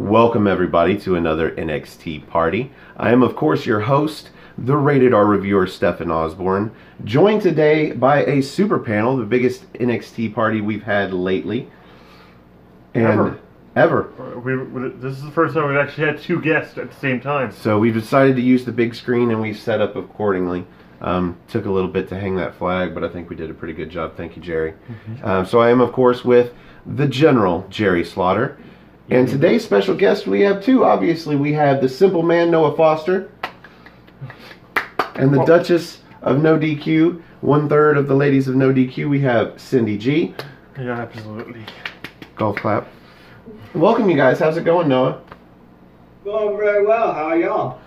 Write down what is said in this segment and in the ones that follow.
Welcome everybody to another NXT party. I am of course your host, the Rated R reviewer Stephen Osborne, joined today by a super panel, the biggest NXT party we've had lately. And ever. This is the first time we've actually had two guests at the same time. So we've decided to use the big screen and we've set up accordingly. Took a little bit to hang that flag, but I think we did a pretty good job. Thank you, Jerry. So I am of course with the General, Jerry Slaughter. And today's special guest we have two. Obviously we have the simple man, Noah Foster. And the Duchess of No DQ, 1/3 of the ladies of No DQ, we have Cindy G. Yeah, absolutely. Golf clap. Welcome you guys. How's it going, Noah? Going very well. How are y'all?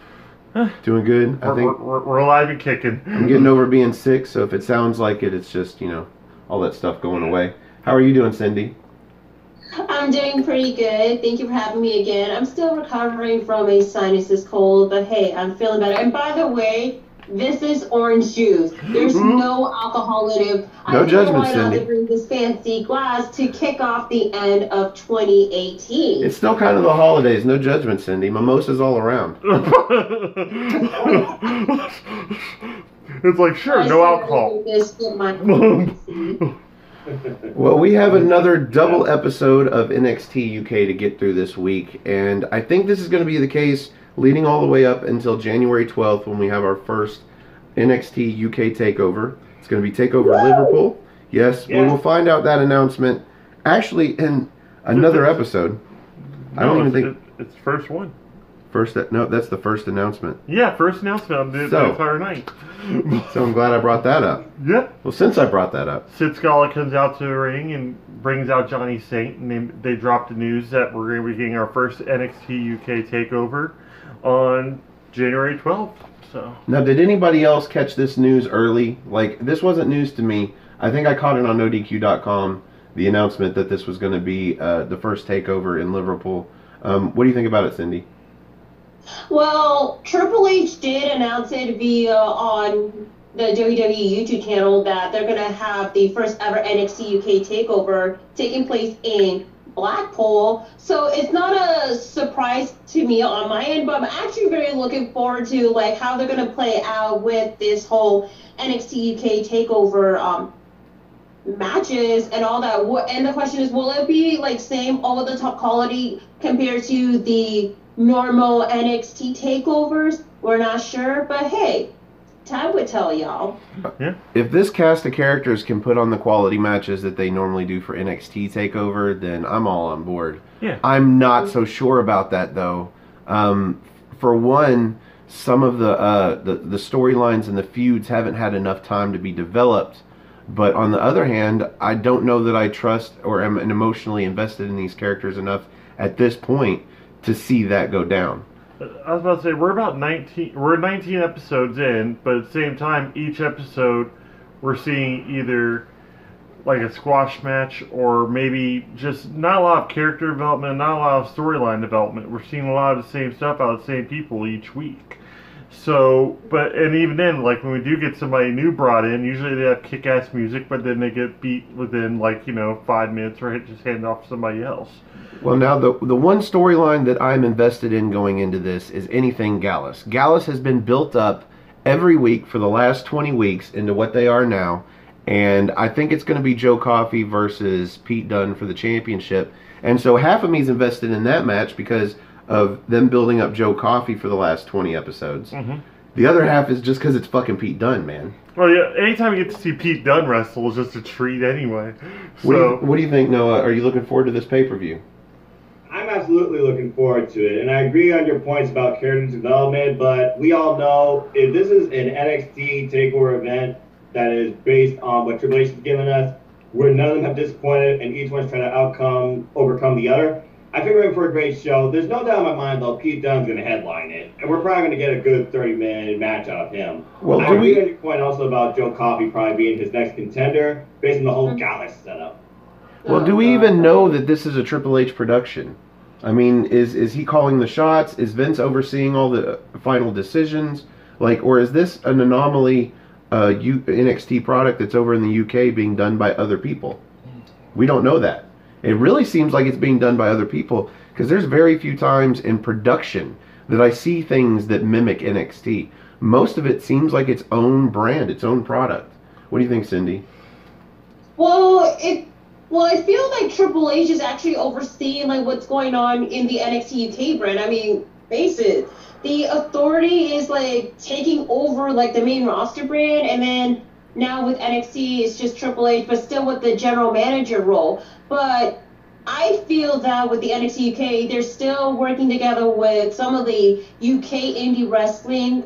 Doing good. I think we're alive and kicking. I'm getting over being sick, so if it sounds like it, it's just, you know, all that stuff going away. How are you doing, Cindy? I'm doing pretty good. Thank you for having me again. I'm still recovering from a sinuses cold, but hey, I'm feeling better. And by the way, this is orange juice. There's no alcohol in it. No judgment, Cindy. I bring this fancy glass to kick off the end of 2018. It's still kind of the holidays. No judgment, Cindy. Mimosas all around. It's like, sure, no alcohol. Well, we have another double episode of NXT UK to get through this week, and I think this is going to be the case leading all the way up until January 12th when we have our first NXT UK Takeover. It's going to be Takeover Liverpool. Yes, we will find out that announcement actually in another episode. No, I don't even think it's the first one. No, that's the first announcement. Yeah, first announcement of the entire night. So I'm glad I brought that up. Yeah. Well, since I brought that up, Sid Scala comes out to the ring and brings out Johnny Saint, and they dropped the news that we're going to be getting our first NXT UK Takeover on January 12th. So now, did anybody else catch this news early? Like, this wasn't news to me. I think I caught it on NoDQ.com, the announcement that this was going to be the first takeover in Liverpool. What do you think about it, Cindy? Well, Triple H did announce it on the WWE YouTube channel that they're going to have the first ever NXT UK Takeover taking place in Blackpool. So it's not a surprise to me on my end, but I'm actually very looking forward to like how they're going to play out with this whole NXT UK Takeover matches and all that. And the question is, will it be like same over the top quality compared to the normal NXT takeovers? We're not sure, but hey, time would tell y'all. Yeah. If this cast of characters can put on the quality matches that they normally do for NXT Takeover, then I'm all on board. Yeah. I'm not so sure about that though. For one, some of the storylines and the feuds haven't had enough time to be developed. But on the other hand, I don't know that I trust or am emotionally invested in these characters enough at this point to see that go down. I was about to say, we're 19 episodes in, but at the same time, each episode we're seeing either like a squash match or maybe just not a lot of character development, not a lot of storyline development. We're seeing a lot of the same stuff out of the same people each week. So, and even then, like when we do get somebody new brought in, usually they have kick-ass music, but then they get beat within 5 minutes or just hand off to somebody else. Well, now the one storyline that I'm invested in going into this is anything Gallus. Gallus has been built up every week for the last 20 weeks into what they are now, and I think it's going to be Joe Coffey versus Pete Dunne for the championship. And so half of me is invested in that match because of them building up Joe Coffey for the last 20 episodes. The other half is just because it's fucking Pete Dunne, man. Well, yeah, anytime you get to see Pete Dunne wrestle is just a treat anyway. What do you think, Noah? Are you looking forward to this pay-per-view? I'm absolutely looking forward to it, and I agree on your points about character development, but we all know if this is an NXT TakeOver event that is based on what Triple H has given us, where none of them have disappointed and each one's trying to overcome the other, I think we're in for a great show. There's no doubt in my mind, though, Pete Dunne's going to headline it, and we're probably going to get a good 30-minute match out of him. Well, I agree on your point also about Joe Coffey probably being his next contender based on the whole Gallus setup. Well, do we even know that this is a Triple H production? I mean, is he calling the shots? Is Vince overseeing all the final decisions? Or is this an anomaly NXT product that's over in the UK being done by other people? We don't know that. It really seems like it's being done by other people. because there's very few times in production that I see things that mimic NXT. Most of it seems like its own brand, its own product. What do you think, Cindy? Well, I feel like Triple H is actually overseeing like what's going on in the NXT UK brand. I mean, face it, the Authority is like taking over like the main roster brand, and then now with NXT it's just Triple H, but still with the general manager role. But I feel that with the NXT UK, they're still working together with some of the UK indie wrestling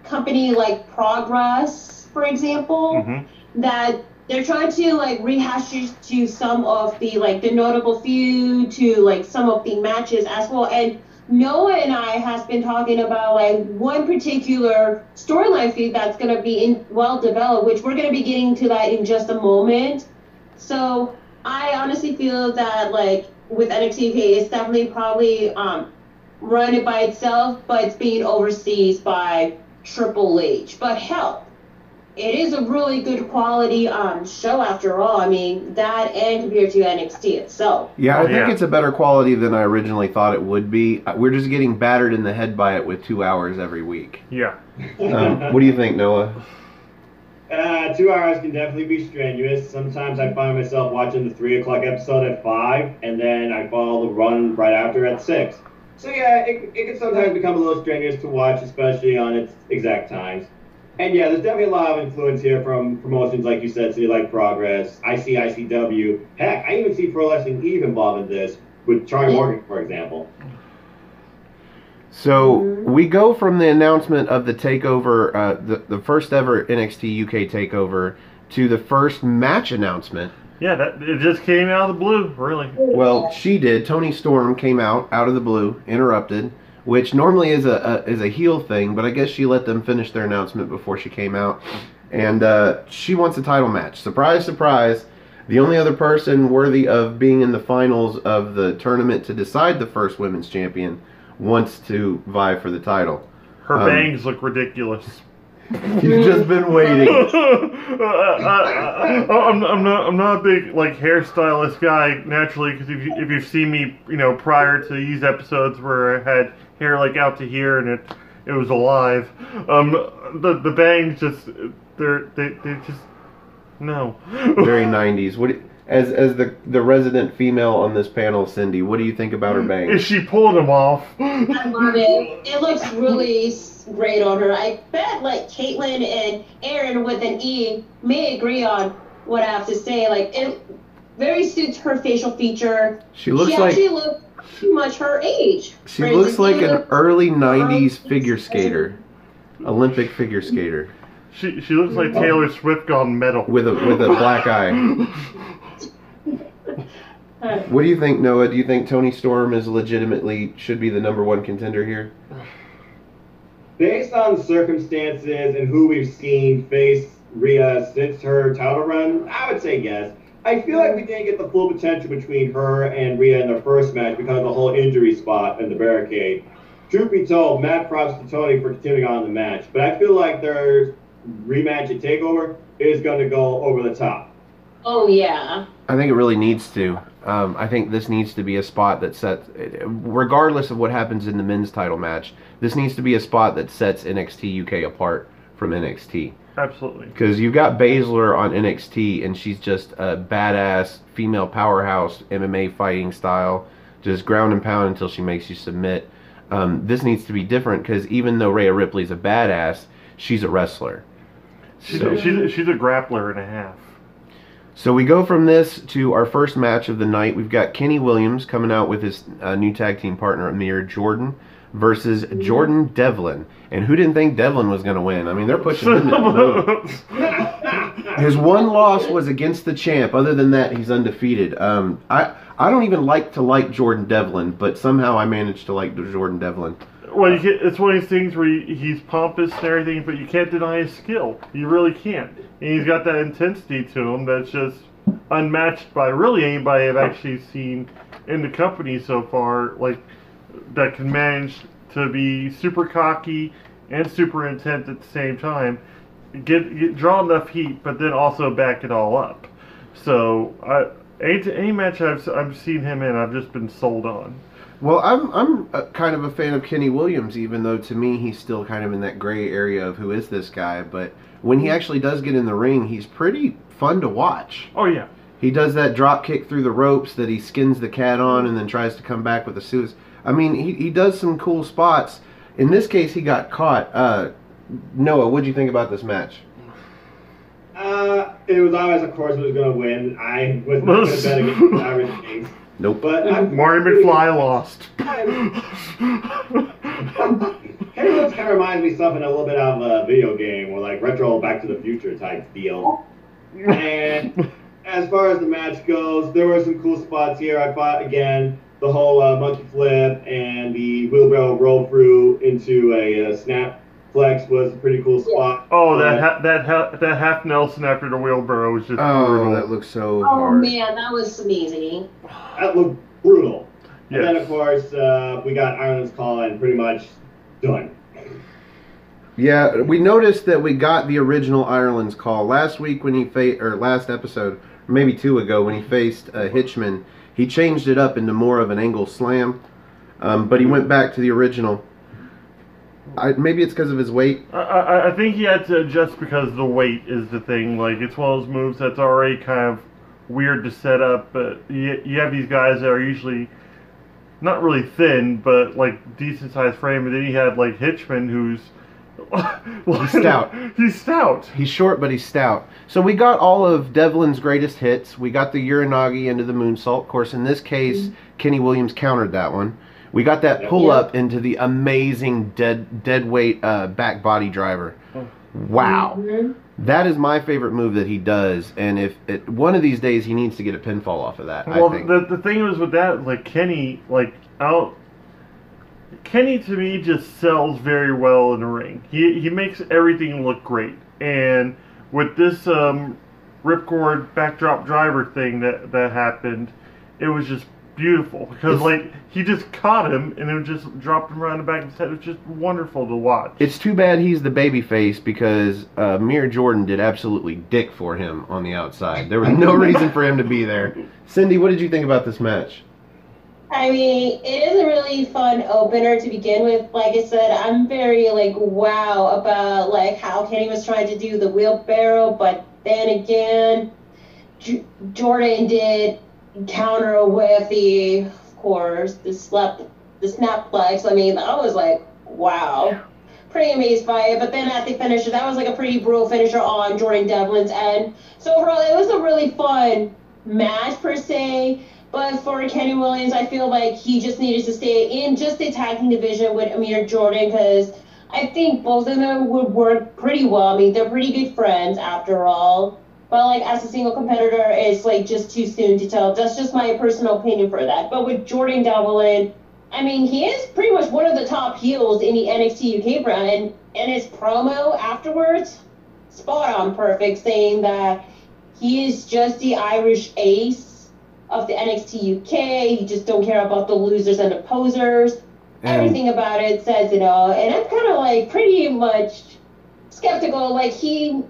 company like Progress, for example, that they're trying to like rehash to some of the like the notable feud, to like some of the matches as well. And Noah and I has been talking about like one particular storyline feud that's going to be well developed, which we're going to be getting to that in just a moment. So I honestly feel that like with NXT UK, it's definitely probably run it by itself, but it's being overseas by Triple H. But hell, it is a really good quality show after all. I mean, that and compared to NXT itself. Yeah, I think it's a better quality than I originally thought it would be. We're just getting battered in the head by it with 2 hours every week. Yeah. What do you think, Noah? 2 hours can definitely be strenuous. Sometimes I find myself watching the 3 o'clock episode at 5, and then I follow the run right after at 6. So yeah, it can sometimes become a little strenuous to watch, especially on its exact times. And yeah, there's definitely a lot of influence here from promotions like you said, City like Progress, ICW. Heck, I even see Pro Wrestling Eve involved in this with Charlie Morgan, for example. So we go from the announcement of the takeover, the first ever NXT UK takeover, to the first match announcement. Yeah, it just came out of the blue, really. Well, she did. Toni Storm came out of the blue, interrupted, which normally is a heel thing, but I guess she let them finish their announcement before she came out. And she wants a title match. Surprise, surprise. The only other person worthy of being in the finals of the tournament to decide the first women's champion wants to vie for the title. Her bangs look ridiculous. You've just been waiting. I'm not a big like hairstylist guy naturally, because if you've seen me, prior to these episodes where I had hair like out to here and it was alive, the bangs just they just no. Very 90s. As the resident female on this panel, Cindy, what do you think about her bangs? Is she pulling them off? I love it. It looks really great on her. I bet like Caitlyn and Aaron with an E may agree on what I have to say. Like, it very suits her facial feature. She actually looks too much her age. She looks like an early 90s figure skater. Olympic figure skater. She looks like Taylor Swift gone metal. With a black eye. What do you think, Noah? Do you think Toni Storm should be the #1 contender here? Based on the circumstances and who we've seen face Rhea since her title run, I would say yes. I feel like we didn't get the full potential between her and Rhea in their first match because of the whole injury spot in the barricade. Truth be told, mad props to Toni for continuing on the match, but I feel like their rematch at TakeOver is going to go over the top. Oh, yeah. I think it really needs to. I think this needs to be a spot that sets, regardless of what happens in the men's title match, this needs to be a spot that sets NXT UK apart from NXT. Absolutely. Because you've got Baszler on NXT, and she's just a badass female powerhouse MMA fighting style, just ground and pound until she makes you submit. This needs to be different because even though Rhea Ripley's a badass, she's a wrestler. She's a grappler and a half. So we go from this to our first match of the night. We've got Kenny Williams coming out with his new tag team partner, Amir Jordan, versus Jordan Devlin. And who didn't think Devlin was going to win? I mean, they're pushing him to the moon. His one loss was against the champ. Other than that, he's undefeated. I don't even like Jordan Devlin, but somehow I managed to like Jordan Devlin. Well, it's one of these things where he's pompous and everything, but you can't deny his skill. You really can't. And he's got that intensity to him that's just unmatched by really anybody I've actually seen in the company so far, like, that can manage to be super cocky and super intense at the same time, draw enough heat, but then also back it all up. So any match I've seen him in, I've just been sold on. Well, I'm kind of a fan of Kenny Williams, even though to me he's still kind of in that gray area of who is this guy. But when he actually does get in the ring, he's pretty fun to watch. Oh, yeah. He does that drop kick through the ropes that he skins the cat on and then tries to come back with a suicide. I mean, he does some cool spots. In this case, he got caught. Noah, what did you think about this match? It was always, of course, who was going to win. I was not going to bet against the average Kings. Nope. But Marty McFly lost. Kenny Williams kind of reminds me of something a little bit of a video game or like retro Back to the Future type deal. And as far as the match goes, there were some cool spots here. I thought, again, the whole monkey flip and the wheelbarrow roll through into a snap flex was a pretty cool spot. Oh, that half Nelson after the wheelbarrow was just brutal. That looks so Oh hard. man, that was amazing. That looked brutal. Yes. And then, of course, we got Ireland's call and pretty much done. Yeah, we noticed that we got the original Ireland's call last week when he last episode, or maybe 2 ago when he faced Hitchman. He changed it up into more of an angle slam, but he went back to the original. Maybe it's because of his weight. I think he had to adjust because the weight is the thing. Like, it's one of those moves that's already kind of weird to set up. But you have these guys that are usually not really thin, but like decent sized frame. And then you had like Hitchman, who's He's stout. He's stout. He's short, but he's stout. So we got all of Devlin's greatest hits. We got the Uranagi into the moonsault. Of course, in this case, Kenny Williams countered that one. We got that pull-up into the amazing dead weight back body driver. Wow. That is my favorite move that he does. And if one of these days he needs to get a pinfall off of that, well, I think. the thing was with that, like Kenny, Kenny to me just sells very well in the ring. He makes everything look great. And with this ripcord backdrop driver thing that happened, it was just beautiful because he just caught him and then just dropped him around the back of his head. It was just wonderful to watch. It's too bad he's the baby face because Mir Jordan did absolutely dick for him on the outside. There was no reason for him to be there. Cindy, what did you think about this match? I mean, it is a really fun opener to begin with. Like I said, I'm very wow about how Kenny was trying to do the wheelbarrow, but then again, Jordan did counter with the snaplex. I mean, I was like, wow, pretty amazed by it. But then at the finisher, that was a pretty brutal finisher on Jordan Devlin's end. So overall, it was a really fun match per se. But for Kenny Williams, I feel like he just needed to stay in just the tag team division with Amir Jordan because I think both of them would work pretty well. I mean, they're pretty good friends after all. But as a single competitor, it's just too soon to tell. That's just my personal opinion for that. But with Jordan Devlin, I mean, he is pretty much one of the top heels in the NXT UK brand. And his promo afterwards, spot on perfect, saying that he is just the Irish ace of the NXT UK. He just don't care about the losers and the posers. Everything about it says it all. And I'm kind of pretty much skeptical. He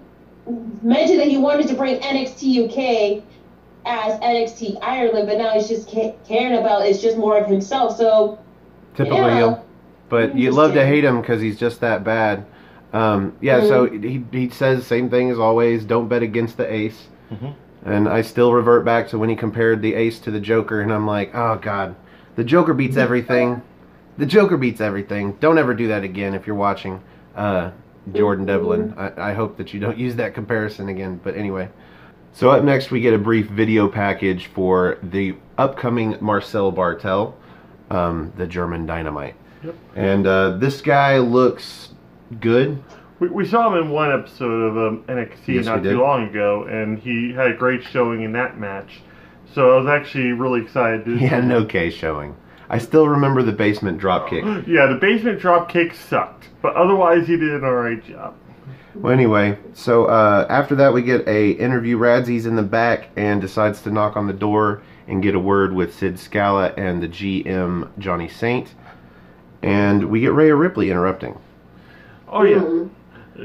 mentioned that he wanted to bring NXT UK as NXT Ireland, but now he's just caring about it's just more of himself. So typical heel, but you love to hate him because he's just that bad. So he says the same thing as always. Don't bet against the ace. And I still revert back to when he compared the ace to the Joker, and I'm like, oh God, the Joker beats everything. The Joker beats everything. Don't ever do that again if you're watching Jordan Devlin. I hope that you don't use that comparison again. But anyway, so up next we get a brief video package for the upcoming Marcel Bartel, the German Dynamite. Yep. And this guy looks good. We saw him in one episode of NXT not too long ago, and he had a great showing in that match. So I was actually really excited. He had an okay showing. I still remember the basement dropkick. Yeah, the basement dropkick sucked, but otherwise he did an alright job. Well, anyway, so after that we get a interview. Radzie's in the back and decides to knock on the door and get a word with Sid Scala and the GM Johnny Saint. And we get Rhea Ripley interrupting. Oh, yeah.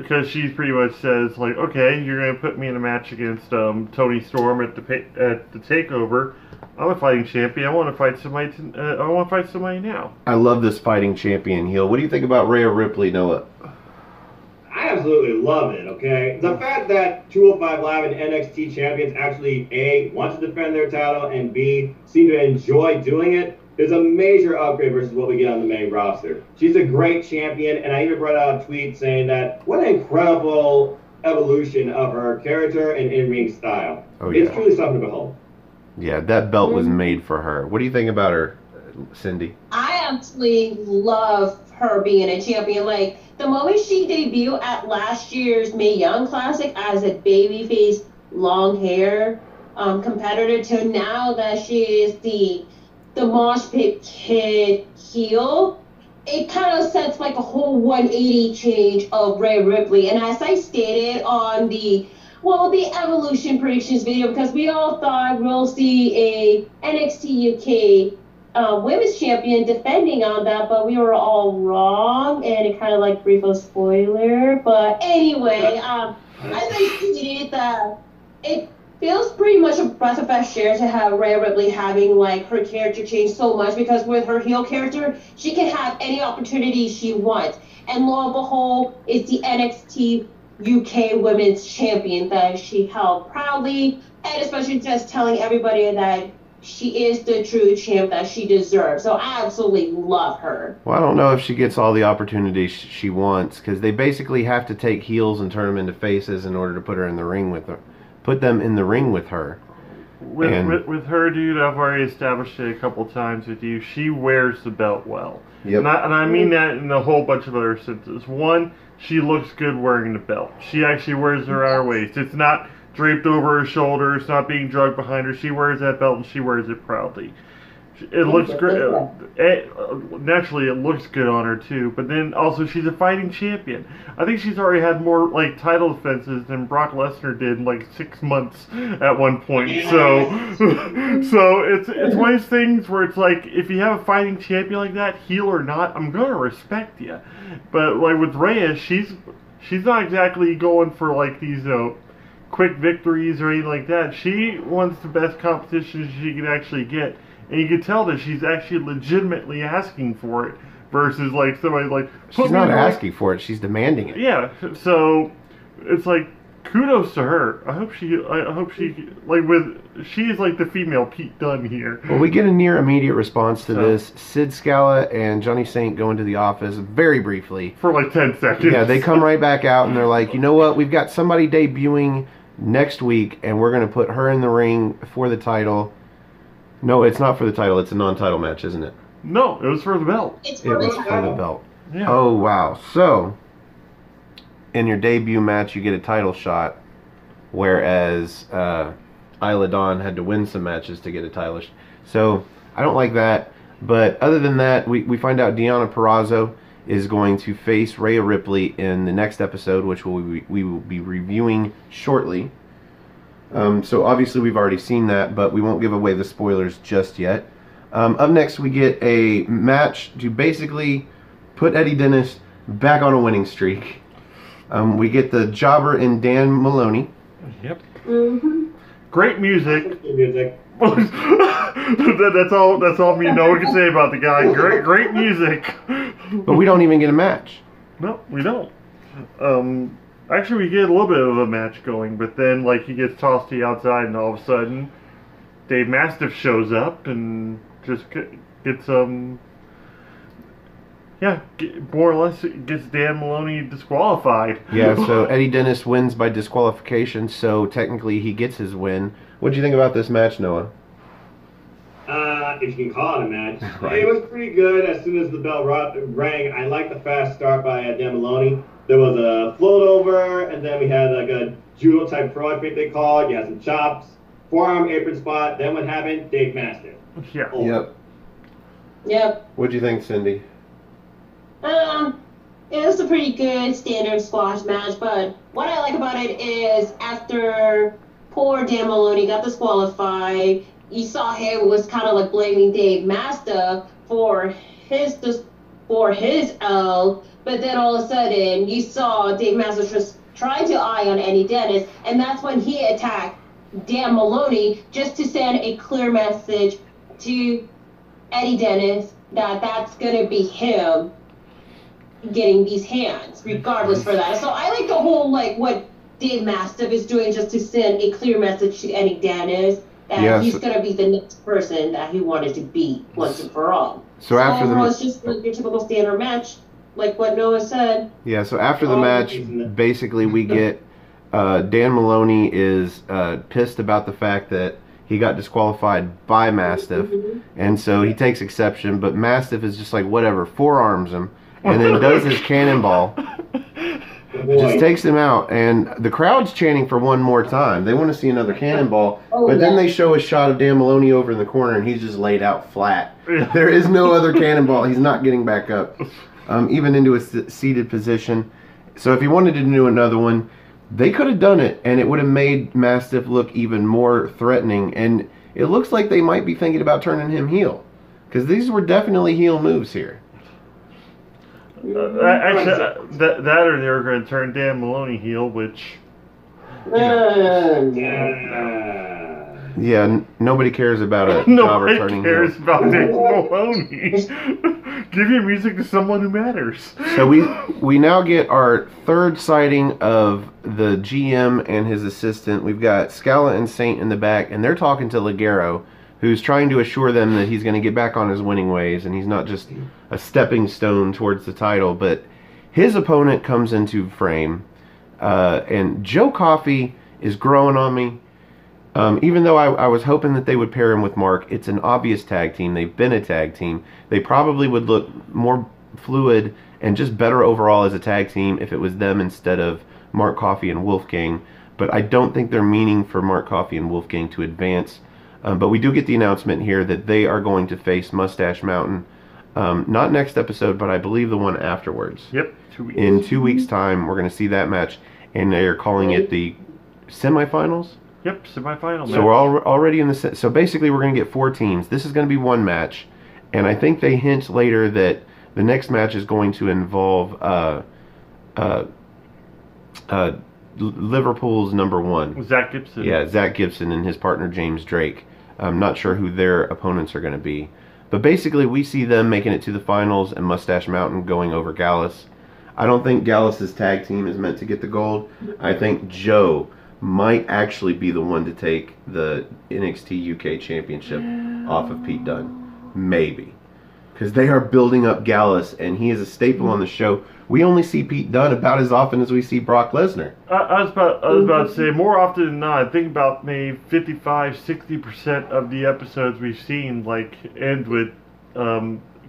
because she pretty much says, like, okay, you're going to put me in a match against Toni Storm at the Takeover. I'm a fighting champion. I want to fight somebody. I want to fight somebody now. I love this fighting champion heel. What do you think about Rhea Ripley, Noah? I absolutely love it, okay? The fact that 205 Live and NXT champions actually, A, want to defend their title, and B, seem to enjoy doing it, is a major upgrade versus what we get on the main roster. She's a great champion, and I even brought out a tweet saying that what an incredible evolution of her character and in-ring style. Oh, yeah. It's truly something to behold. Yeah, that belt was made for her. What do you think about her, Cindy? I absolutely love her being a champion. Like, the moment she debuted at last year's Mae Young Classic as a babyface, long hair competitor, to now that she is the Mosh Pit Kid heel, it kind of sets like a whole 180 change of Rhea Ripley. And as I stated on the Evolution predictions video, because we all thought we'll see a NXT UK women's champion defending on that, but we were all wrong, and it kind of like brief a spoiler. But anyway, as I stated, that it feels pretty much a breath of fresh air to have Rhea Ripley having like her character change so much, because with her heel character, she can have any opportunity she wants. And lo and behold, it's the NXT UK Women's Champion that she held proudly, and especially just telling everybody that she is the true champ that she deserves. So I absolutely love her. Well, I don't know if she gets all the opportunities she wants, because they basically have to take heels and turn them into faces in order to put her in the ring with her. Put them in the ring with her. With her, dude, I've already established it a couple times with you. She wears the belt well. Yep. And I mean that in a whole bunch of other senses. One, she looks good wearing the belt. She actually wears her around her waist. It's not draped over her shoulder. It's not being dragged behind her. She wears that belt, and she wears it proudly. It looks great. Naturally, it looks good on her too. But then also, she's a fighting champion. I think she's already had more like title defenses than Brock Lesnar did in like 6 months at one point. So it's one of those things where it's like, if you have a fighting champion like that, heel or not, I'm gonna respect you. But like with Rhea, she's not exactly going for like these quick victories or anything like that. She wants the best competition she can actually get. And you can tell that she's actually legitimately asking for it, versus like somebody like... She's not asking for it, she's demanding it. Yeah, so it's like, kudos to her. I hope she she is like the female Pete Dunne here. Well, we get a near immediate response to this. Sid Scala and Johnny Saint go into the office very briefly. For like 10 seconds. Yeah, they come right back out and they're like, you know what, we've got somebody debuting next week and we're going to put her in the ring for the title. No, it's not for the title. It's a non-title match, isn't it? No, it was for the belt. It's It was for the belt. Yeah. Oh, wow. So, in your debut match, you get a title shot, whereas Isla Dawn had to win some matches to get a title shot. So, I don't like that. But other than that, we find out Deonna Perazzo is going to face Rhea Ripley in the next episode, which we will be reviewing shortly. So obviously we've already seen that, but we won't give away the spoilers just yet. Up next we get a match to basically put Eddie Dennis back on a winning streak. We get the Jobber and Dan Maloney. Yep. Mm-hmm. Great music. Music. That's all me and Noah can say about the guy. Great music. But we don't even get a match. No, we don't. Actually, we get a little bit of a match going, but then, like, he gets tossed to the outside, and all of a sudden, Dave Mastiff shows up and just gets, more or less gets Dan Maloney disqualified. Yeah, so Eddie Dennis wins by disqualification, so technically he gets his win. What do you think about this match, Noah? If you can call it a match. Right. It was pretty good as soon as the bell rang. I liked the fast start by Dan Maloney. There was a float over, and then we had like a judo type throw, I think they call it. You had some chops, forearm apron spot. Then what happened? Dave Mastiff. Yeah. Yep. What do you think, Cindy? It was a pretty good standard squash match, but what I like about it is after poor Dan Maloney got disqualified, you saw him was kind of like blaming Dave Mastiff for his for his L, but then all of a sudden you saw Dave Mastiff just try to eye on Eddie Dennis, and that's when he attacked Dan Maloney just to send a clear message to Eddie Dennis that that's going to be him getting these hands, regardless for that. So I like the whole, like, what Dave Mastiff is doing just to send a clear message to Eddie Dennis that he's going to be the next person that he wanted to beat once and for all. So after the it's just like your typical standard match, like what Noah said. Yeah, so after the match, basically we get Dan Maloney is pissed about the fact that he got disqualified by Mastiff, and so he takes exception, but Mastiff is just like, whatever, forearms him, and then does his cannonball, just takes him out, and the crowd's chanting for one more time. They want to see another cannonball, but then they show a shot of Dan Maloney over in the corner, and he's just laid out flat. There is no other cannonball. He's not getting back up, even into a seated position. So if he wanted to do another one, they could have done it, and it would have made Mastiff look even more threatening, and it looks like they might be thinking about turning him heel, because these were definitely heel moves here. Actually, that or they were going to turn Dan Maloney heel, which... Yeah, nobody cares about a nobody jobber turning cares heel. about Dan Maloney. Give your music to someone who matters. So we now get our third sighting of the GM and his assistant. We've got Scala and Saint in the back, and they're talking to Ligero, who's trying to assure them that he's going to get back on his winning ways, and he's not just a stepping stone towards the title. But his opponent comes into frame, and Joe Coffey is growing on me. Even though I was hoping that they would pair him with Mark, it's an obvious tag team. They've been a tag team. They probably would look more fluid and just better overall as a tag team if it was them instead of Mark Coffey and Wolfgang. But I don't think they're meaning for Mark Coffey and Wolfgang to advance. But we do get the announcement here that they are going to face Mustache Mountain. Not next episode, but I believe the one afterwards. Yep, 2 weeks. In 2 weeks' time, we're going to see that match. And they're calling it the semifinals? Yep, semifinal match. So we're already in the... So basically, we're going to get 4 teams. This is going to be one match. And I think they hint later that the next match is going to involve Liverpool's number 1. Zach Gibson. Yeah, Zach Gibson and his partner James Drake. I'm not sure who their opponents are going to be. But basically, we see them making it to the finals and Mustache Mountain going over Gallus. I don't think Gallus's tag team is meant to get the gold. I think Joe might actually be the one to take the NXT UK Championship off of Pete Dunne. Maybe. Because they are building up Gallus, and he is a staple on the show. We only see Pete Dunne about as often as we see Brock Lesnar. I was about to say, more often than not, I think about maybe 55-60% of the episodes we've seen end with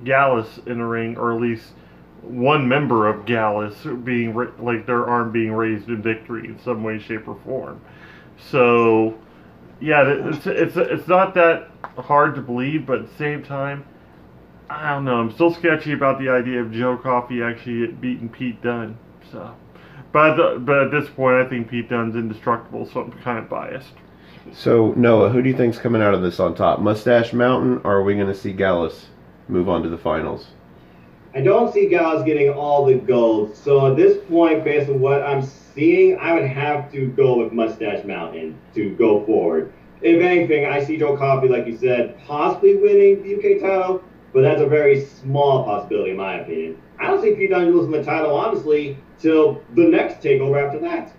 Gallus in the ring, or at least one member of Gallus being their arm being raised in victory in some way, shape, or form. So, yeah, it's not that hard to believe, but at the same time, I don't know. I'm still sketchy about the idea of Joe Coffey actually beating Pete Dunne. So, but at this point, I think Pete Dunne's indestructible, so I'm kind of biased. So, Noah, who do you think's coming out of this on top? Mustache Mountain, or are we going to see Gallus move on to the finals? I don't see Gallus getting all the gold. So at this point, based on what I'm seeing, I would have to go with Mustache Mountain to go forward. If anything, I see Joe Coffey, like you said, possibly winning the UK title, but that's a very small possibility in my opinion. I don't see Pete Dunne losing the title, honestly, till the next takeover after that.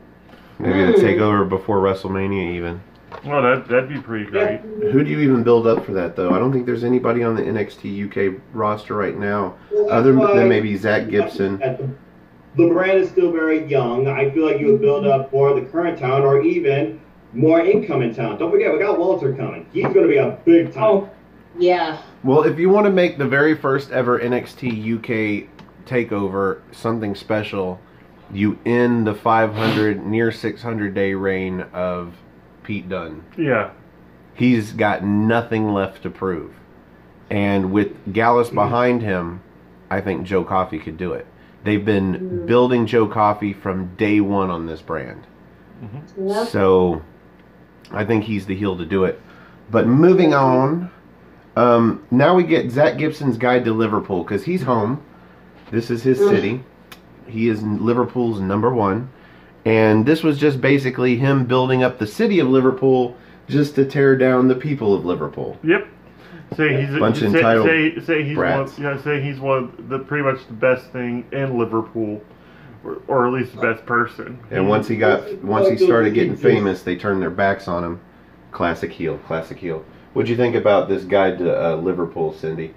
Maybe the takeover before WrestleMania even. Well, that'd be pretty great. Yeah. Who do you even build up for that, though? I don't think there's anybody on the NXT UK roster right now, other than maybe Zach Gibson. The brand is still very young. I feel like you would build up for the current talent or even more incoming talent. Don't forget, we got Walter coming. He's going to be a big time. Oh, yeah. Well, if you want to make the very first ever NXT UK takeover something special, you end the 500, near 600 day reign of Pete Dunne. Yeah. He's got nothing left to prove. And with Gallus behind him, I think Joe Coffey could do it. They've been building Joe Coffey from day one on this brand. Mm-hmm. Yep. So I think he's the heel to do it. But moving on, now we get Zach Gibson's guide to Liverpool, because he's home. This is his city. He is Liverpool's #1. And this was just basically him building up the city of Liverpool just to tear down the people of Liverpool. Yep. Say he's Bunch of entitled say he's brats. say he's one of the pretty much the best thing in Liverpool, or at least the best person. And once he started getting famous, they turned their backs on him. Classic heel, classic heel. What'd you think about this guide to Liverpool, Cindy?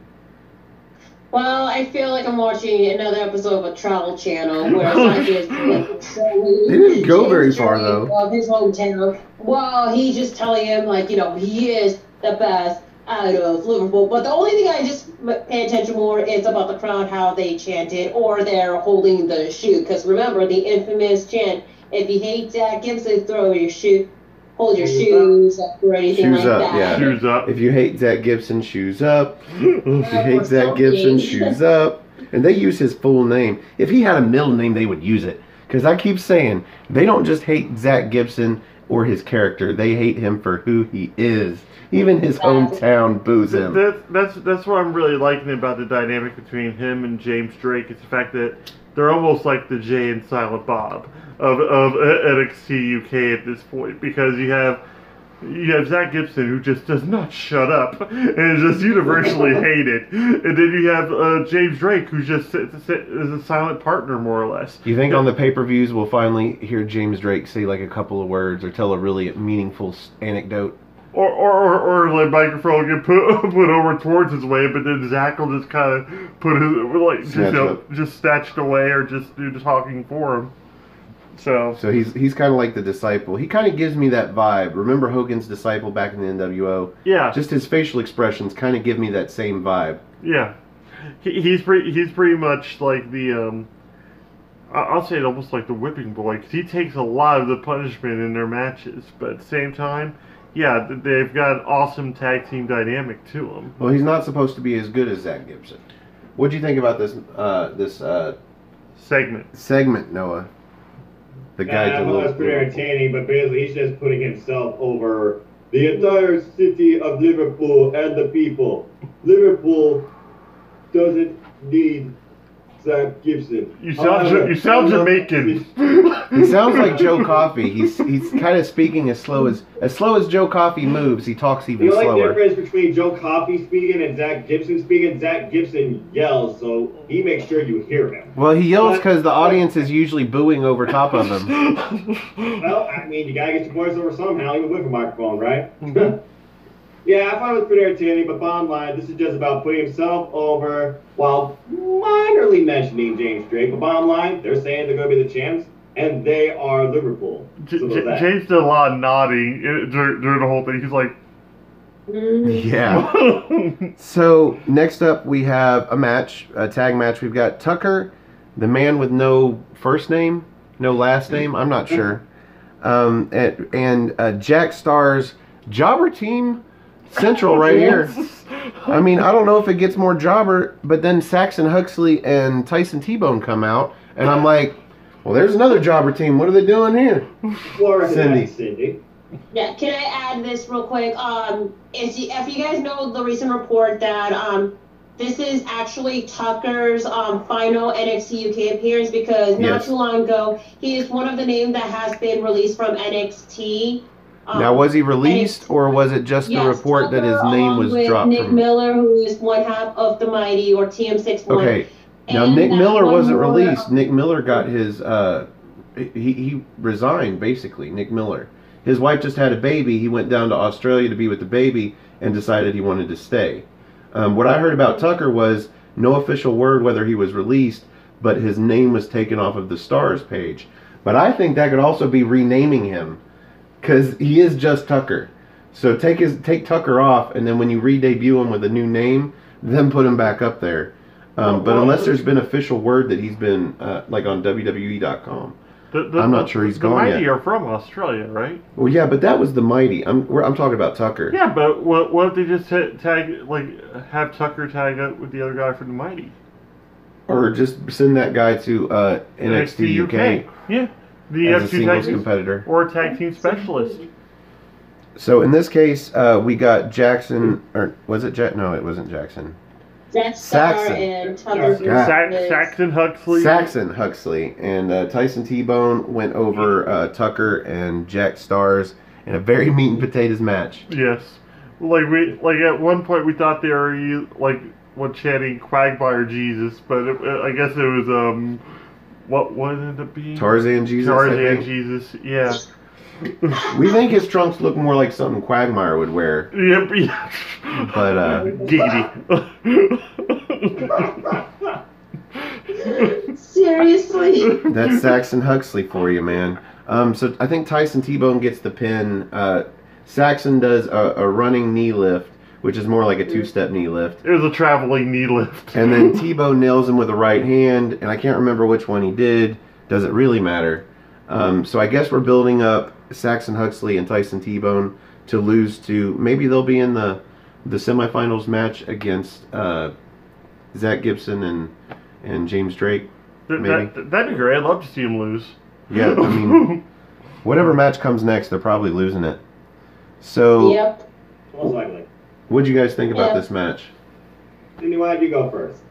Well, I feel like I'm watching another episode of a Travel Channel where it's not just They didn't go very far though. Of his hometown. Well, he's just telling him he is the best out of Liverpool. But the only thing I just pay attention more is about the crowd, how they chanted, or they're holding the shoe. Because remember the infamous chant: "If you hate Zach Gibson, throw your shoe." Hold your shoes up or anything shoes like up, that. Yeah. Shoes up. If you hate Zach Gibson, shoes up. If you hate Zach Gibson, shoes up. And they use his full name. If he had a middle name, they would use it. Because I keep saying, they don't just hate Zach Gibson or his character. They hate him for who he is. Even his hometown boos him. That's what I'm really liking about the dynamic between him and James Drake. It's the fact that they're almost like the Jay and Silent Bob of NXT UK at this point, because you have Zach Gibson, who just does not shut up and is just universally hated, and then you have James Drake, who just is a silent partner more or less. You think on the pay-per-views we'll finally hear James Drake say like a couple of words or tell a really meaningful anecdote? Or the microphone get put over towards his way, but then Zach will just kind of put his just snatched away, or just do the talking for him. So he's kind of like the disciple. He kind of gives me that vibe. Remember Hogan's disciple back in the NWO? Yeah. Just his facial expressions kind of give me that same vibe. Yeah. He's pretty much like the I'll say it almost like the whipping boy, because he takes a lot of the punishment in their matches, but at the same time, yeah, they've got an awesome tag team dynamic to them. Well, he's not supposed to be as good as Zach Gibson. What do you think about this segment, Noah? The guy I thought it was pretty entertaining, but basically he's just putting himself over the entire city of Liverpool and the people. Liverpool doesn't need Zach Gibson. You sound Jamaican. He sounds like Joe Coffey. He's kind of speaking as slow as Joe Coffey moves. He talks even slower. The only difference between Joe Coffey speaking and Zach Gibson speaking, Zach Gibson yells, so he makes sure you hear him. Well, he yells because the audience is usually booing over top of him. Well, I mean, you gotta get your voice over somehow, even with a microphone, right? Mm-hmm. Yeah, I thought it was pretty entertaining, but bottom line, this is just about putting himself over while minorly mentioning James Drake. But bottom line, they're saying they're going to be the champs, and they are Liverpool. James did a lot of nodding during the whole thing. He's like... Yeah. So, next up, we have a tag match. We've got Tucker, the man with no first name, no last name, I'm not sure, and Jack Starr's Jobber Team Central right here. I mean, I don't know if it gets more jobber, but then Saxon Huxley and Tyson T-Bone come out, and I'm like, well, there's another jobber team. What are they doing here? Cindy. Yeah, can I add this real quick? If you guys know the recent report that this is actually Tucker's final NXT UK appearance, because not too long ago, he is one of the names that has been released from NXT. Now, was he released, or was it just the report that his name was dropped? Nick Miller, who is one half of the Mighty, or TM61. Okay. Now, Nick Miller wasn't released. Nick Miller got his... he resigned, basically, Nick Miller. His wife just had a baby. He went down to Australia to be with the baby and decided he wanted to stay. What I heard about Tucker was no official word whether he was released, but his name was taken off of the Stars page. But I think that could also be renaming him, because he is just Tucker. So take Tucker off, and then when you re-debut him with a new name, then put him back up there. But unless there's been official word that he's been like on WWE.com, I'm not sure he's gone yet. The Mighty are from Australia, right? Well, yeah, but that was the Mighty. I'm talking about Tucker. Yeah, but what if they just have Tucker tag up with the other guy from the Mighty? Or just send that guy to NXT UK. Yeah. As a singles competitor. Or a tag team specialist. So in this case, we got Jackson, or was it Jack? No, it wasn't Jackson. Jack Star Saxon. and Tucker. Saxon Huxley. Huxley. And Tyson T-Bone went over Tucker and Jack Stars in a very meat and potatoes match. Yes. Like at one point we thought they were chanting Quagmire Jesus, but I guess it was what ended up being Tarzan Jesus. Tarzan Jesus. Yeah. We think his trunks look more like something Quagmire would wear. Yep. Yeah. But giggity. Seriously. That's Saxon Huxley for you, man. So I think Tyson T-Bone gets the pin. Saxon does a running knee lift, which is more like a two-step knee lift. It was a traveling knee lift. And then T-Bone nails him with a right hand, and I can't remember which one he did. Does it really matter? So I guess we're building up Saxon Huxley and Tyson T-Bone to lose to, maybe they'll be in the semifinals match against Zach Gibson and James Drake. Maybe. That'd be great. I'd love to see him lose. Yeah, I mean, whatever match comes next, they're probably losing it. So, Yep. Most likely. what'd you guys think about this match? Cindy, why don't you go first?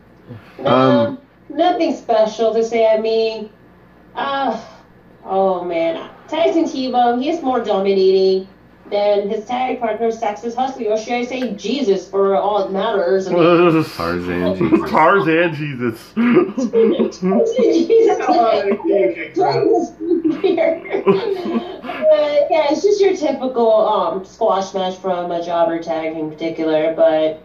Nothing special to say. I mean, oh man, Tyson T-Bone, he's more dominating than his tag partner, Saxon Huxley, or should I say Jesus for all it matters. I mean, Tarzan Jesus. Tarzan Jesus. Yeah, it's just your typical squash match from a jobber tag in particular, but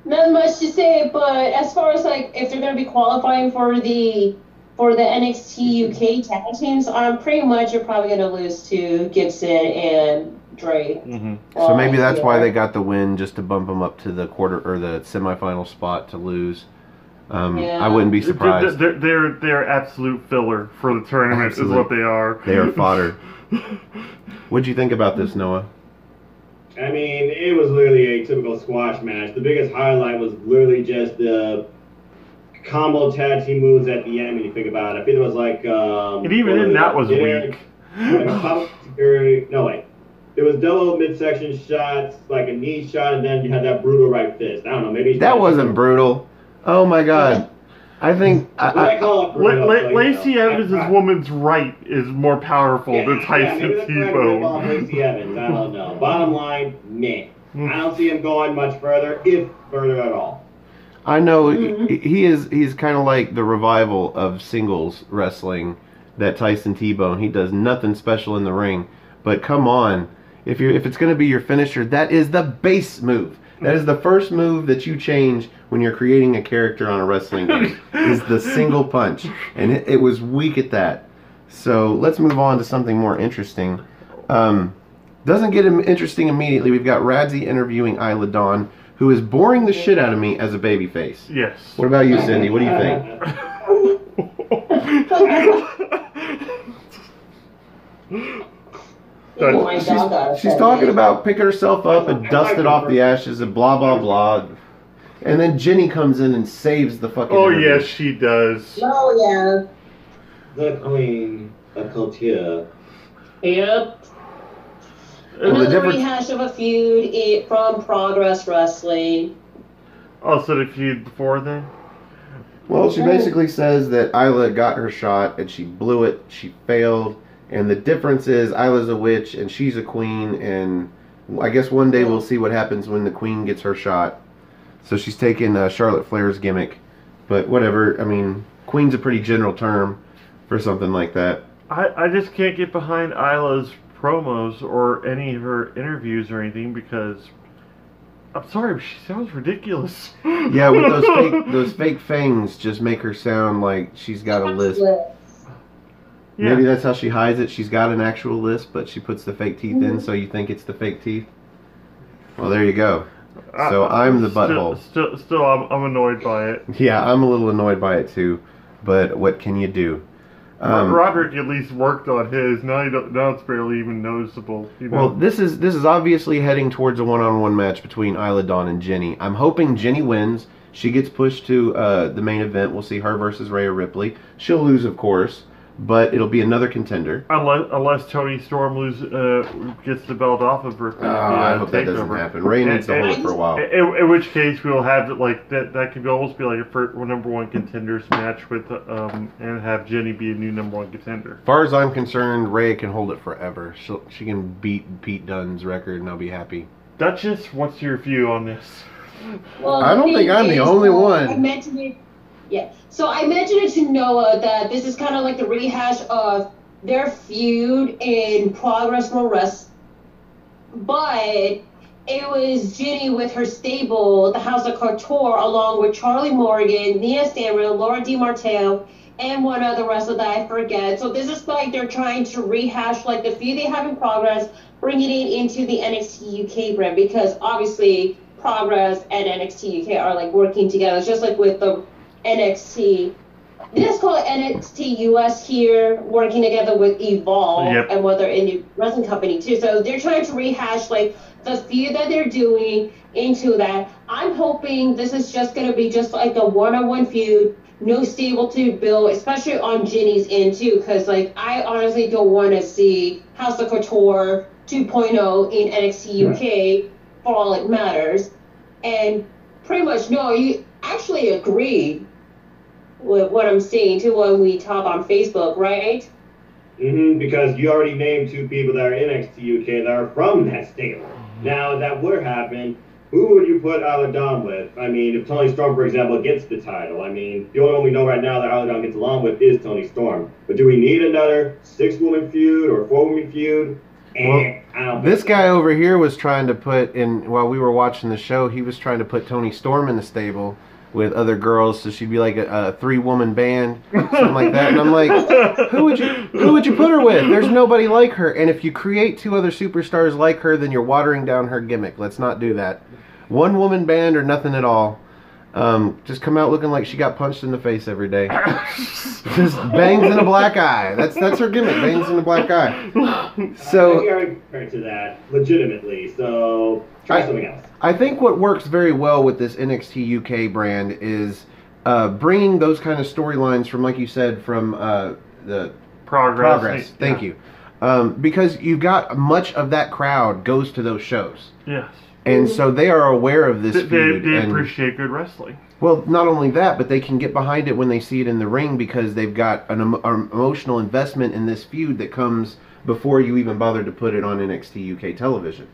not much to say. But as far as like if they're going to be qualifying for the NXT UK tag teams, pretty much you're probably going to lose to Gibson and Drake. Mm-hmm. So maybe that's why they got the win, just to bump them up to the quarter or the semifinal spot to lose. I wouldn't be surprised. They're absolute filler for the tournament. Is what they are. They are fodder. What'd you think about this, Noah? I mean, it was literally a typical squash match. The biggest highlight was literally just the combo tag team moves at the end when you think about it. I think it was like... and even then, that was weak. No, wait. There was double midsection shots, like a knee shot, and then you had that brutal right fist. I don't know, maybe... That wasn't brutal. Oh my god. I think... Lacey Evans' woman's right is more powerful than Tyson T-Bone. Lacey Evans, I don't know. Bottom line, meh. I don't see him going much further, if further at all. I know he's kind of like the revival of singles wrestling, that Tyson T-Bone. He does nothing special in the ring, but come on, if it's going to be your finisher, that is the base move. That is the first move that you change when you're creating a character on a wrestling game, is the single punch, and it was weak at that. So let's move on to something more interesting. Doesn't get interesting immediately. We've got Radzi interviewing Isla Dawn, who is boring the shit out of me as a babyface. Yes. What about you, Cindy? What do you think? She's talking about picking herself up and dusting off the ashes and blah, blah, blah. And then Jinny comes in and saves the fucking interview. Yes, she does. Oh, yeah. The queen of culture. Yep. Another rehash of a feud from Progress Wrestling. Oh, so the feud before then? Well, she basically says that Isla got her shot and she blew it, she failed, and the difference is Isla's a witch and she's a queen, and I guess one day we'll see what happens when the queen gets her shot. So she's taking Charlotte Flair's gimmick, but whatever. I mean, queen's a pretty general term for something like that. I just can't get behind Isla's promos or any of her interviews or anything, because I'm sorry, but she sounds ridiculous. Yeah, with those fake fangs just make her sound like she's got a lisp. Yeah. Maybe that's how she hides it. She's got an actual lisp, but she puts the fake teeth in, so you think it's the fake teeth. Well, there you go. So I'm the butthole. Still, I'm annoyed by it. Yeah, I'm a little annoyed by it too, but what can you do? Roderick at least worked on his. Now it's barely even noticeable. You know? Well, this is obviously heading towards a one-on-one match between Isla Dawn and Jinny. I'm hoping Jinny wins. She gets pushed to the main event. We'll see her versus Rhea Ripley. She'll lose, of course, but it'll be another contender. Unless Toni Storm gets the belt off of her. I hope that doesn't happen. Rhea needs to hold it for a while. In which case, we'll have that could almost be like a number one contenders match with and have Jinny be a new number one contender. As far as I'm concerned, Rhea can hold it forever. She can beat Pete Dunne's record, and I'll be happy. Duchess, what's your view on this? Well, I don't think I'm the only one. I mentioned it. Yeah. So I mentioned it to Noah that this is kind of like the rehash of their feud in Progress Pro Wrestling, but it was Jinny with her stable, the House of Couture, along with Charlie Morgan, Nia Stanrill, Laura DiMarteo, and one other wrestler that I forget. So this is like they're trying to rehash like the feud they have in Progress, bringing it into the NXT UK brand, because obviously Progress and NXT UK are like working together. It's just like with the NXT. Let's call it NXT US here, working together with Evolve and what they're in the wrestling company too. So they're trying to rehash like the feud that they're doing into that. I'm hoping this is just going to be just like a one-on-one feud, no stable to build, especially on Jinny's end too, because like I honestly don't want to see House of Couture 2.0 in NXT UK for all it matters. And pretty much, no, you actually agree with what I'm saying too when we talk on Facebook, right? Because you already named two people that are in NXT UK that are from that stable. Now, that would happen, who would you put Isla Dawn with? I mean, if Toni Storm, for example, gets the title, I mean, the only one we know right now that Isla Dawn gets along with is Toni Storm. But do we need another 6-woman feud or 4-woman feud? Well, this guy over here was trying to put in, while we were watching the show, he was trying to put Toni Storm in the stable with other girls, so she'd be like a 3-woman band, something like that. And I'm like, who would you put her with? There's nobody like her. And if you create 2 other superstars like her, then you're watering down her gimmick. Let's not do that. 1-woman band or nothing at all. Just come out looking like she got punched in the face every day. Just bangs in a black eye. That's her gimmick. Bangs in a black eye. So I think I would to that legitimately. So try something else. I think what works very well with this NXT UK brand is bringing those kind of storylines from, like you said, from the Progress. Thank you. Because you've got much of that crowd goes to those shows. Yes. And so they are aware of this feud. They appreciate good wrestling. Well, not only that, but they can get behind it when they see it in the ring because they've got an emotional investment in this feud that comes before you even bother to put it on NXT UK television.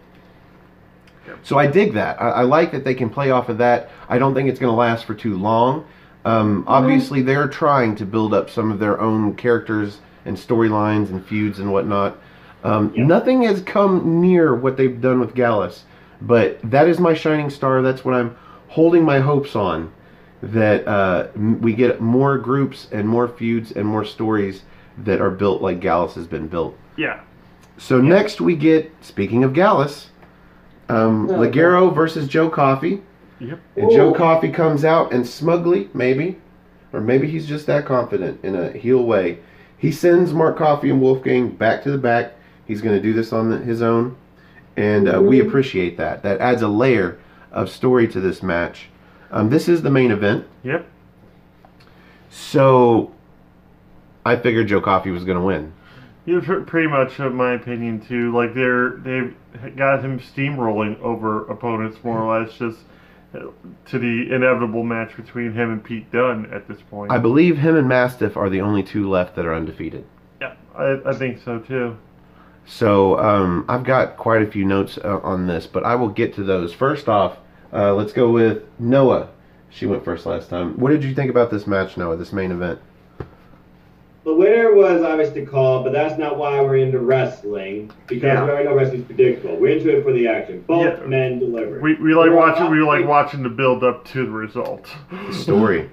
Yep. So I dig that. I like that they can play off of that. I don't think it's going to last for too long. Obviously, they're trying to build up some of their own characters and storylines and feuds and whatnot. Nothing has come near what they've done with Gallus. But that is my shining star. That's what I'm holding my hopes on. That we get more groups and more feuds and more stories that are built like Gallus has been built. Yeah. So next we get, speaking of Gallus, Ligero versus Joe Coffey. Yep. And Joe Coffey comes out and smugly, maybe, or maybe he's just that confident in a heel way, he sends Mark Coffey and Wolfgang back to the back. He's going to do this on his own. And we appreciate that. That adds a layer of story to this match. This is the main event. Yep. So I figured Joe Coffey was going to win. Yeah, pretty much, in my opinion, too. Like they've got him steamrolling over opponents, more or less, just to the inevitable match between him and Pete Dunne at this point. I believe him and Mastiff are the only 2 left that are undefeated. Yeah, I think so too. So I've got quite a few notes on this, but I will get to those. First off, let's go with Noah. She went first last time. What did you think about this match, Noah, this main event? The winner was obviously called, but that's not why we're into wrestling, because we already know wrestling's predictable. We're into it for the action. Both men delivered. We like watching the build up to the result. The story.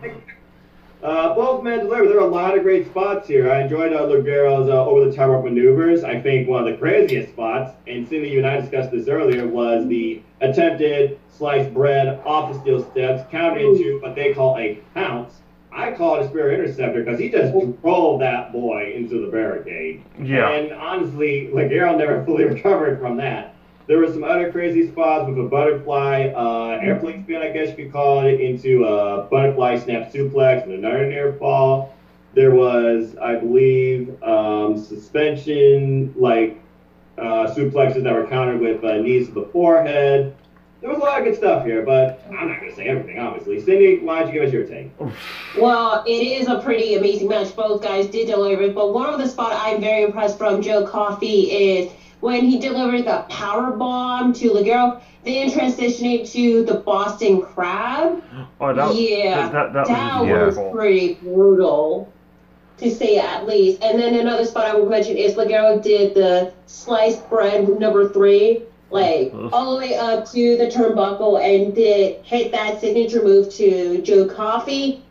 Both men delivered. There are a lot of great spots here. I enjoyed Ligero's over-the-top rope maneuvers. I think one of the craziest spots, and Cindy, you and I discussed this earlier, was the attempted sliced bread off the steel steps, countered into what they call a pounce. I call it a spear interceptor because he just drove that boy into the barricade. Yeah. And honestly, Ligero never fully recovered from that. There were some other crazy spots with a butterfly airplane spin, I guess you could call it, into a butterfly snap suplex and another near fall. There was, I believe, suspension, like suplexes that were countered with knees to the forehead. There was a lot of good stuff here, but I'm not going to say everything, obviously. Cindy, why don't you give us your take? Well, it is a pretty amazing match. Both guys did deliver it, but one of the spots I'm very impressed from Joe Coffey is when he delivered the power bomb to Ligero, then transitioning to the Boston Crab. Oh, that was pretty brutal, to say at least. And then another spot I would mention is Ligero did the sliced bread number 3. Like, all the way up to the turnbuckle and did hit that signature move to Joe Coffey.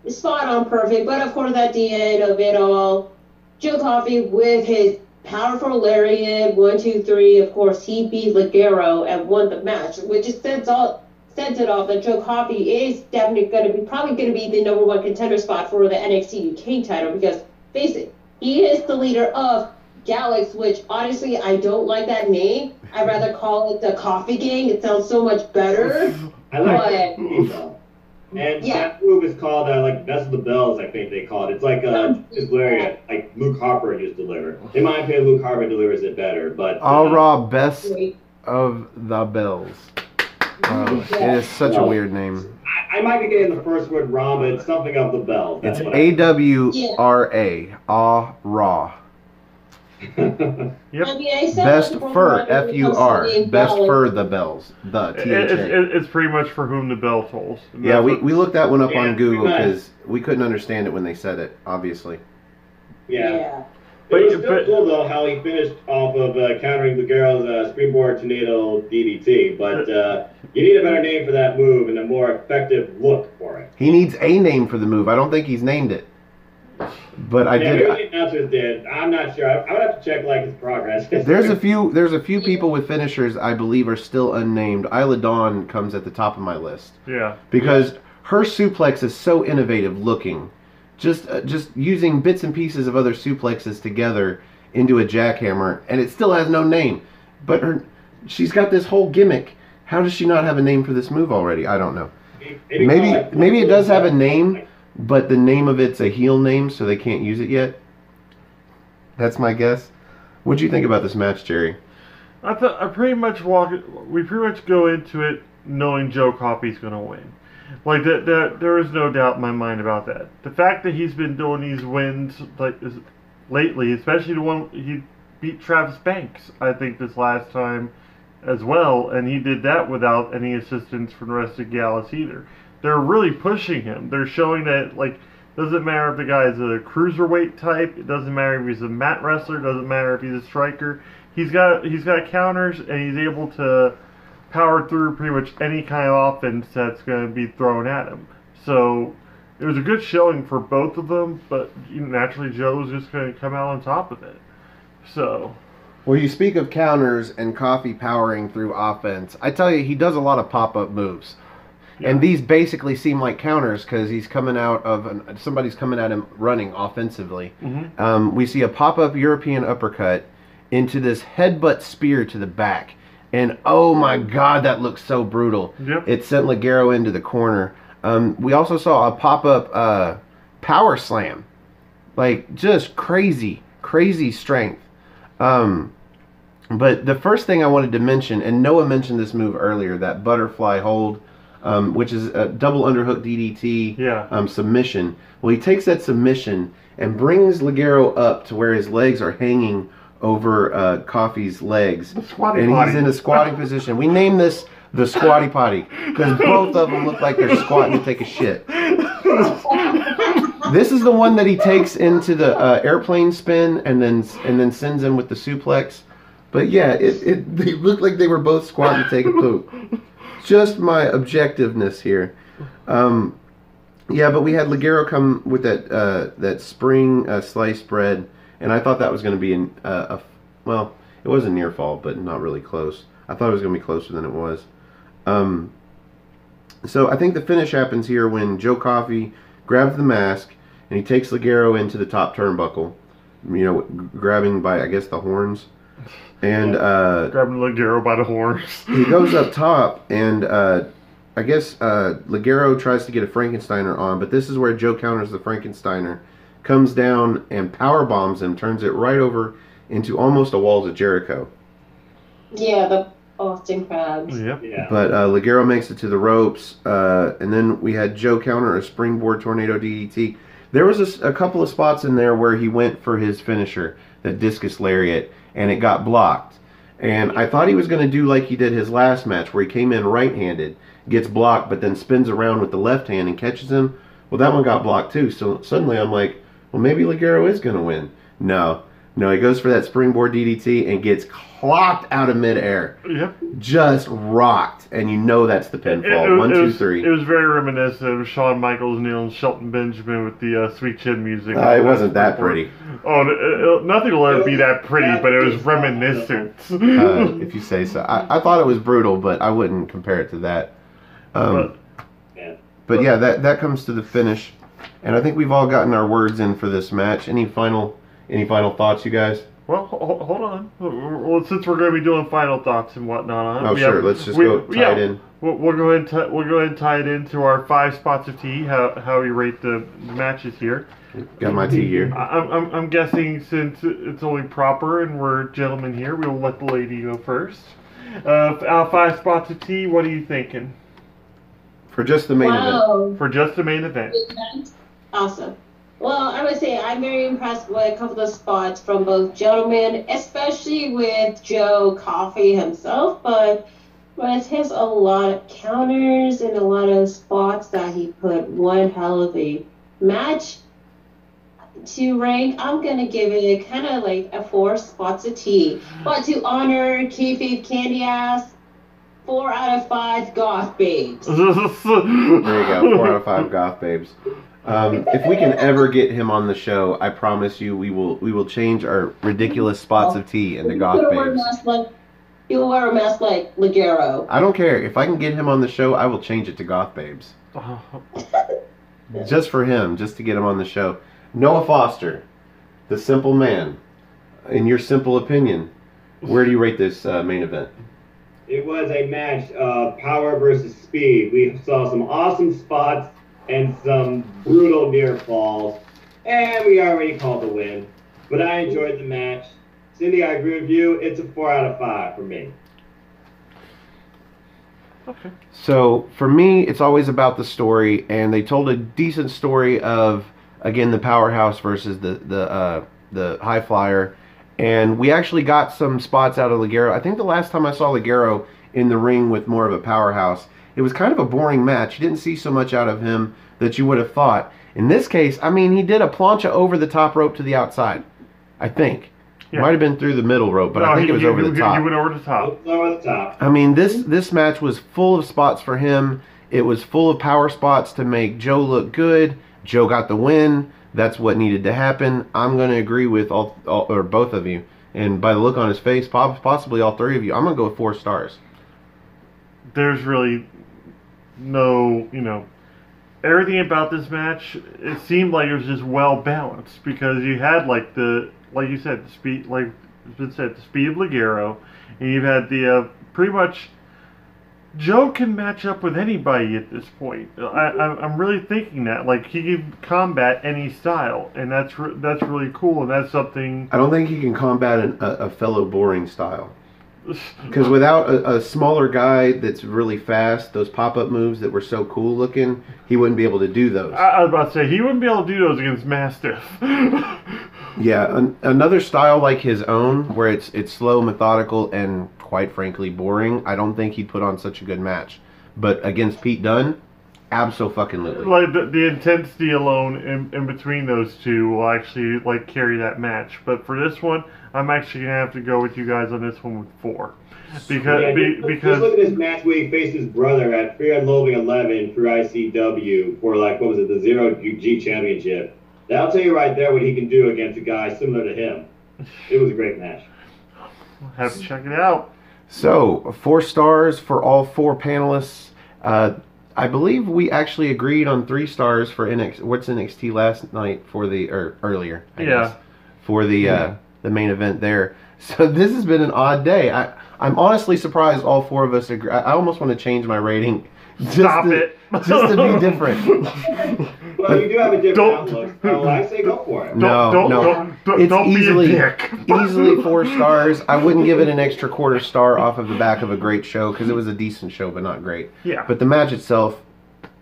Spot on perfect. But, of course, at the end of it all, Joe Coffey with his powerful lariat, 1, 2, 3, of course, he beat Ligero and won the match, which just sends it off that Joe Coffey is definitely probably going to be the number 1 contender spot for the NXT UK title because, face it, he is the leader of Gallus, which honestly I don't like that name. I'd rather call it the Coffee Gang. It sounds so much better. I like that name though. And that move is called like Best of the Bells, I think they call it. It's like just lariat, like Luke Harper used to deliver. In my opinion, Luke Harper delivers it better. But Raw Best of the Bells. It is such a weird name. I might be getting the first word wrong, but it's something of the Bells. It's AWRA. Raw. Yep. Best fur, FUR. Best fur the bells. The THA. It's pretty much for whom the bell tolls. Yeah, we looked that one up on Google because we couldn't understand it when they said it, obviously. Yeah. But it was still cool, though, how he finished off of countering Ligero's springboard tornado DDT. But you need a better name for that move and a more effective look for it. He needs a name for the move. I don't think he's named it. But I did. The announcers did. I'm not sure. I would have to check his progress. There's a few people with finishers I believe are still unnamed. Isla Dawn comes at the top of my list. Yeah. Because her suplex is so innovative looking, just using bits and pieces of other suplexes together into a jackhammer, and it still has no name. But she's got this whole gimmick. How does she not have a name for this move already? I don't know. Maybe it does have a name. But the name of it's a heel name, so they can't use it yet. That's my guess. What'd you think about this match, Jerry? We pretty much go into it knowing Joe Coffey's going to win. Like there is no doubt in my mind about that. The fact that he's been doing these wins lately, especially the one he beat Travis Banks, I think this last time as well, and he did that without any assistance from the rest of Gallus either. They're really pushing him. They're showing that, doesn't matter if the guy's a cruiserweight type. It doesn't matter if he's a mat wrestler. It doesn't matter if he's a striker. He's got counters, and he's able to power through pretty much any kind of offense that's going to be thrown at him. So it was a good showing for both of them, but naturally Joe was just going to come out on top of it. So. Well, you speak of counters and Coffey powering through offense. I tell you, he does a lot of pop-up moves. Yeah. And these basically seem like counters because he's coming out of somebody's coming at him running offensively. Mm-hmm. We see a pop-up European uppercut into this headbutt spear to the back, and oh my God, that looks so brutal. Yep. It sent Ligero into the corner. We also saw a pop-up power slam, just crazy strength. But the first thing I wanted to mention, and Noah mentioned this move earlier, that butterfly hold. Which is a double underhook DDT submission. Well, he takes that submission and brings Ligero up to where his legs are hanging over Coffey's legs. And he's in a squatting position. We name this the squatty potty because both of them look like they're squatting to take a shit. This is the one that he takes into the airplane spin and then sends him with the suplex. But yeah, they looked like they were both squatting to take a poop. Just my objectiveness here. Yeah, but we had Ligero come with that spring sliced bread, and I thought that was going to be well, it was a near fall, but not really close. I thought it was going to be closer than it was. So I think the finish happens here when Joe Coffey grabs the mask, and he takes Ligero into the top turnbuckle, grabbing by, I guess, the horns. And grabbing Ligero by the horns. He goes up top, and I guess Ligero tries to get a Frankensteiner on, but this is where Joe counters the Frankensteiner, comes down and power bombs him, turns it right over into almost a Walls of Jericho. Yeah, the Austin Crabs. Yep. Yeah. But Ligero makes it to the ropes, and then we had Joe counter a springboard tornado DDT. There was a couple of spots in there where he went for his finisher, that discus lariat, and it got blocked. And I thought he was going to do like he did his last match, where he came in right-handed, gets blocked, but then spins around with the left hand and catches him. Well, that one got blocked too, so suddenly I'm like, well, maybe Ligero is going to win. No, he goes for that springboard DDT and gets clocked out of midair. Yep. Just rocked, and you know that's the pinfall. One, two, three. It was very reminiscent of Shawn Michaels and Shelton Benjamin with the Sweet Chin music. It wasn't that pretty. Oh, nothing will ever be that pretty, but it was reminiscent. If you say so. I thought it was brutal, but I wouldn't compare it to that. But yeah, that comes to the finish, and I think we've all gotten our words in for this match. Any final thoughts, you guys? Well, hold on. Well, since we're going to be doing final thoughts and whatnot, Let's just go tie it in. We'll go ahead and tie it into our 5 spots of tea. How we rate the matches here. Got my tea here. I'm guessing since it's only proper and we're gentlemen here, we'll let the lady go first. 5 spots of tea. What are you thinking? For just the main event. For just the main event. Awesome. Well, I would say I'm very impressed with a couple of spots from both gentlemen, especially with Joe Coffey himself, but with his a lot of counters and a lot of spots that he put, one hell of a match. To rank, I'm going to give it kind of like a 4 spots of tea. But to honor Kayfabe Candy Ass, 4 out of 5 goth babes. There you go, 4 out of 5 goth babes. If we can ever get him on the show, I promise you we will change our ridiculous spots of tea into goth babes. He'll wear a mask like Ligero. I don't care. If I can get him on the show, I will change it to goth babes. Just for him, just to get him on the show. Noah Foster, the simple man. In your simple opinion, where do you rate this main event? It was a match of power versus speed. We saw some awesome spots and some brutal near falls, and we already called the win. But I enjoyed the match. Cindy, I agree with you. It's a 4 out of 5 for me. Okay. So for me, it's always about the story, and they told a decent story of, again, the powerhouse versus the high flyer, and we actually got some spots out of Ligero. I think the last time I saw Ligero in the ring with more of a powerhouse, it was kind of a boring match. You didn't see so much out of him that you would have thought. In this case, I mean, he did a plancha over the top rope to the outside, I think. Yeah. Might have been through the middle rope, but I think it was over the top. He went over the top. Over the top. I mean, this match was full of spots for him. It was full of power spots to make Joe look good. Joe got the win. That's what needed to happen. I'm going to agree with all or both of you. And by the look on his face, possibly all 3 of you, I'm going to go with 4 stars. There's really no, everything about this match, it seemed like it was just well balanced, because you had like you said, the speed, like it's been said, the speed of Ligero, and you've had the pretty much Joe can match up with anybody at this point. I'm really thinking that, like, he can combat any style, and that's really cool, and that's something. I don't think he can combat a fellow boring style. Because without a smaller guy that's really fast, those pop-up moves that were so cool looking, he wouldn't be able to do those. I was about to say, he wouldn't be able to do those against Mastiff. Yeah, another style like his own, where it's slow, methodical, and quite frankly boring, I don't think he'd put on such a good match. But against Pete Dunne, abso-fucking-lutely. Like, the intensity alone in between those two will actually, like, carry that match. But for this one, I'm actually going to have to go with you guys on this one with 4. Because just look at this match where he faced his brother at Fear and Loathing 11 through ICW for, like, what was it, the Zero G Championship. That'll tell you right there what he can do against a guy similar to him. It was a great match. We'll have to check it out. So, 4 stars for all 4 panelists. I believe we actually agreed on 3 stars for NXT last night for earlier. I guess, for the main event there. So this has been an odd day. I'm honestly surprised all 4 of us agree. I almost want to change my rating. Just to be different. But Well, you do have a different outlook, so I say go for it. No. It's don't easily be a dick. easily 4 stars. I wouldn't give it an extra quarter star off of the back of a great show because it was a decent show, but not great. Yeah. But the match itself,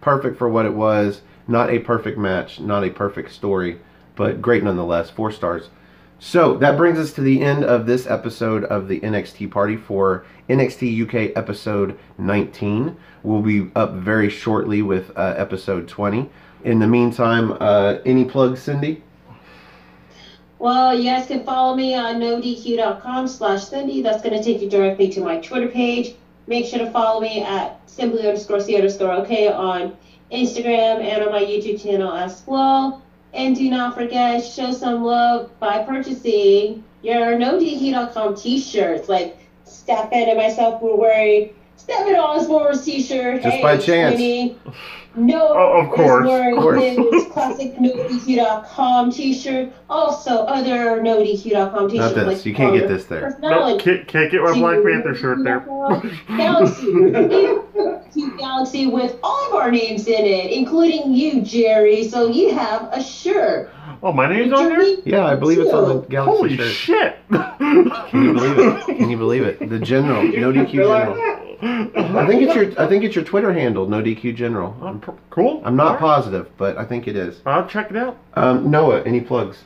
perfect for what it was. Not a perfect match, not a perfect story, but great nonetheless. 4 stars. So that brings us to the end of this episode of the NXT party for NXT UK episode 19. We'll be up very shortly with episode 20. In the meantime, any plugs, Cindy? Well, you guys can follow me on nodq.com/Cindy. That's going to take you directly to my Twitter page. Make sure to follow me at simply_c_OK on Instagram and on my YouTube channel as well. And do not forget, show some love by purchasing your nodq.com t-shirts. Like Stefan and myself were wearing Stefan Osborne's t-shirt. Just by chance. Of course. Is wearing his classic nodq.com t-shirt. Also, other nodq.com t-shirts. Not this. You can't get this there. Nope, can't get my Black Panther shirt there. Galaxy with all of our names in it, including you, Jerry. So you have a shirt. Oh, my name's on there? Yeah, I believe it's on the Galaxy Holy shirt. shit! Can you believe it? Can you believe it? The General, No DQ General. I think it's your Twitter handle, No DQ General. Cool. I'm not positive, but I think it is. I'll check it out. Noah, any plugs?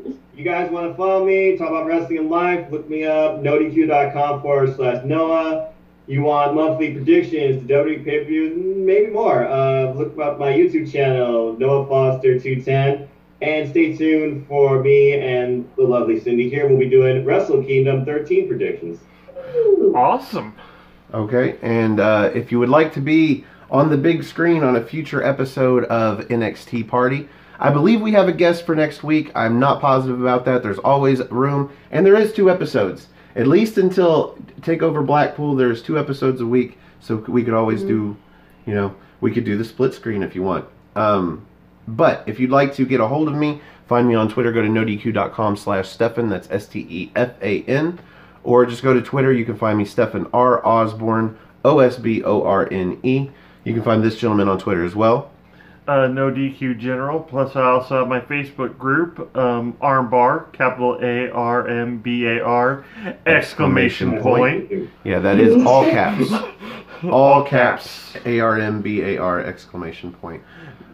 You guys want to follow me, talk about wrestling in life, look me up, nodq.com/Noah. You want monthly predictions to WWE pay-per-views, maybe more. Look up my YouTube channel, Noah Foster 210. And stay tuned for me and the lovely Cindy here. We'll be doing Wrestle Kingdom 13 predictions. Awesome. Okay, and if you would like to be on the big screen on a future episode of NXT Party, I believe we have a guest for next week. I'm not positive about that. There's always room, and there is 2 episodes. At least until TakeOver Blackpool, there's 2 episodes a week, so we could always do, we could do the split screen if you want. But if you'd like to get a hold of me, find me on Twitter. Go to nodq.com/Stefan. That's STEFAN. Or just go to Twitter. You can find me Stefan R. Osborne, OSBORNE. You can find this gentleman on Twitter as well. No DQ General. Plus, I also have my Facebook group, Armbar, capital ARMBAR, exclamation point. Yeah, that is all caps. All caps. ARMBAR, exclamation point.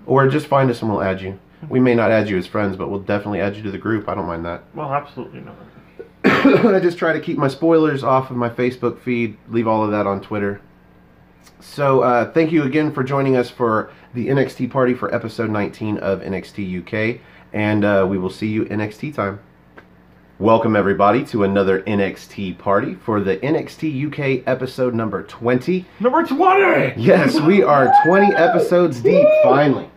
Or just find us and we'll add you. We may not add you as friends, but we'll definitely add you to the group. I don't mind that. Well, absolutely not. I just try to keep my spoilers off of my Facebook feed. Leave all of that on Twitter. So thank you again for joining us for the NXT party for episode 19 of NXT UK. And we will see you NXT time. Welcome everybody to another NXT party for the NXT UK episode number 20. Number 20! Yes, we are 20 episodes deep, finally.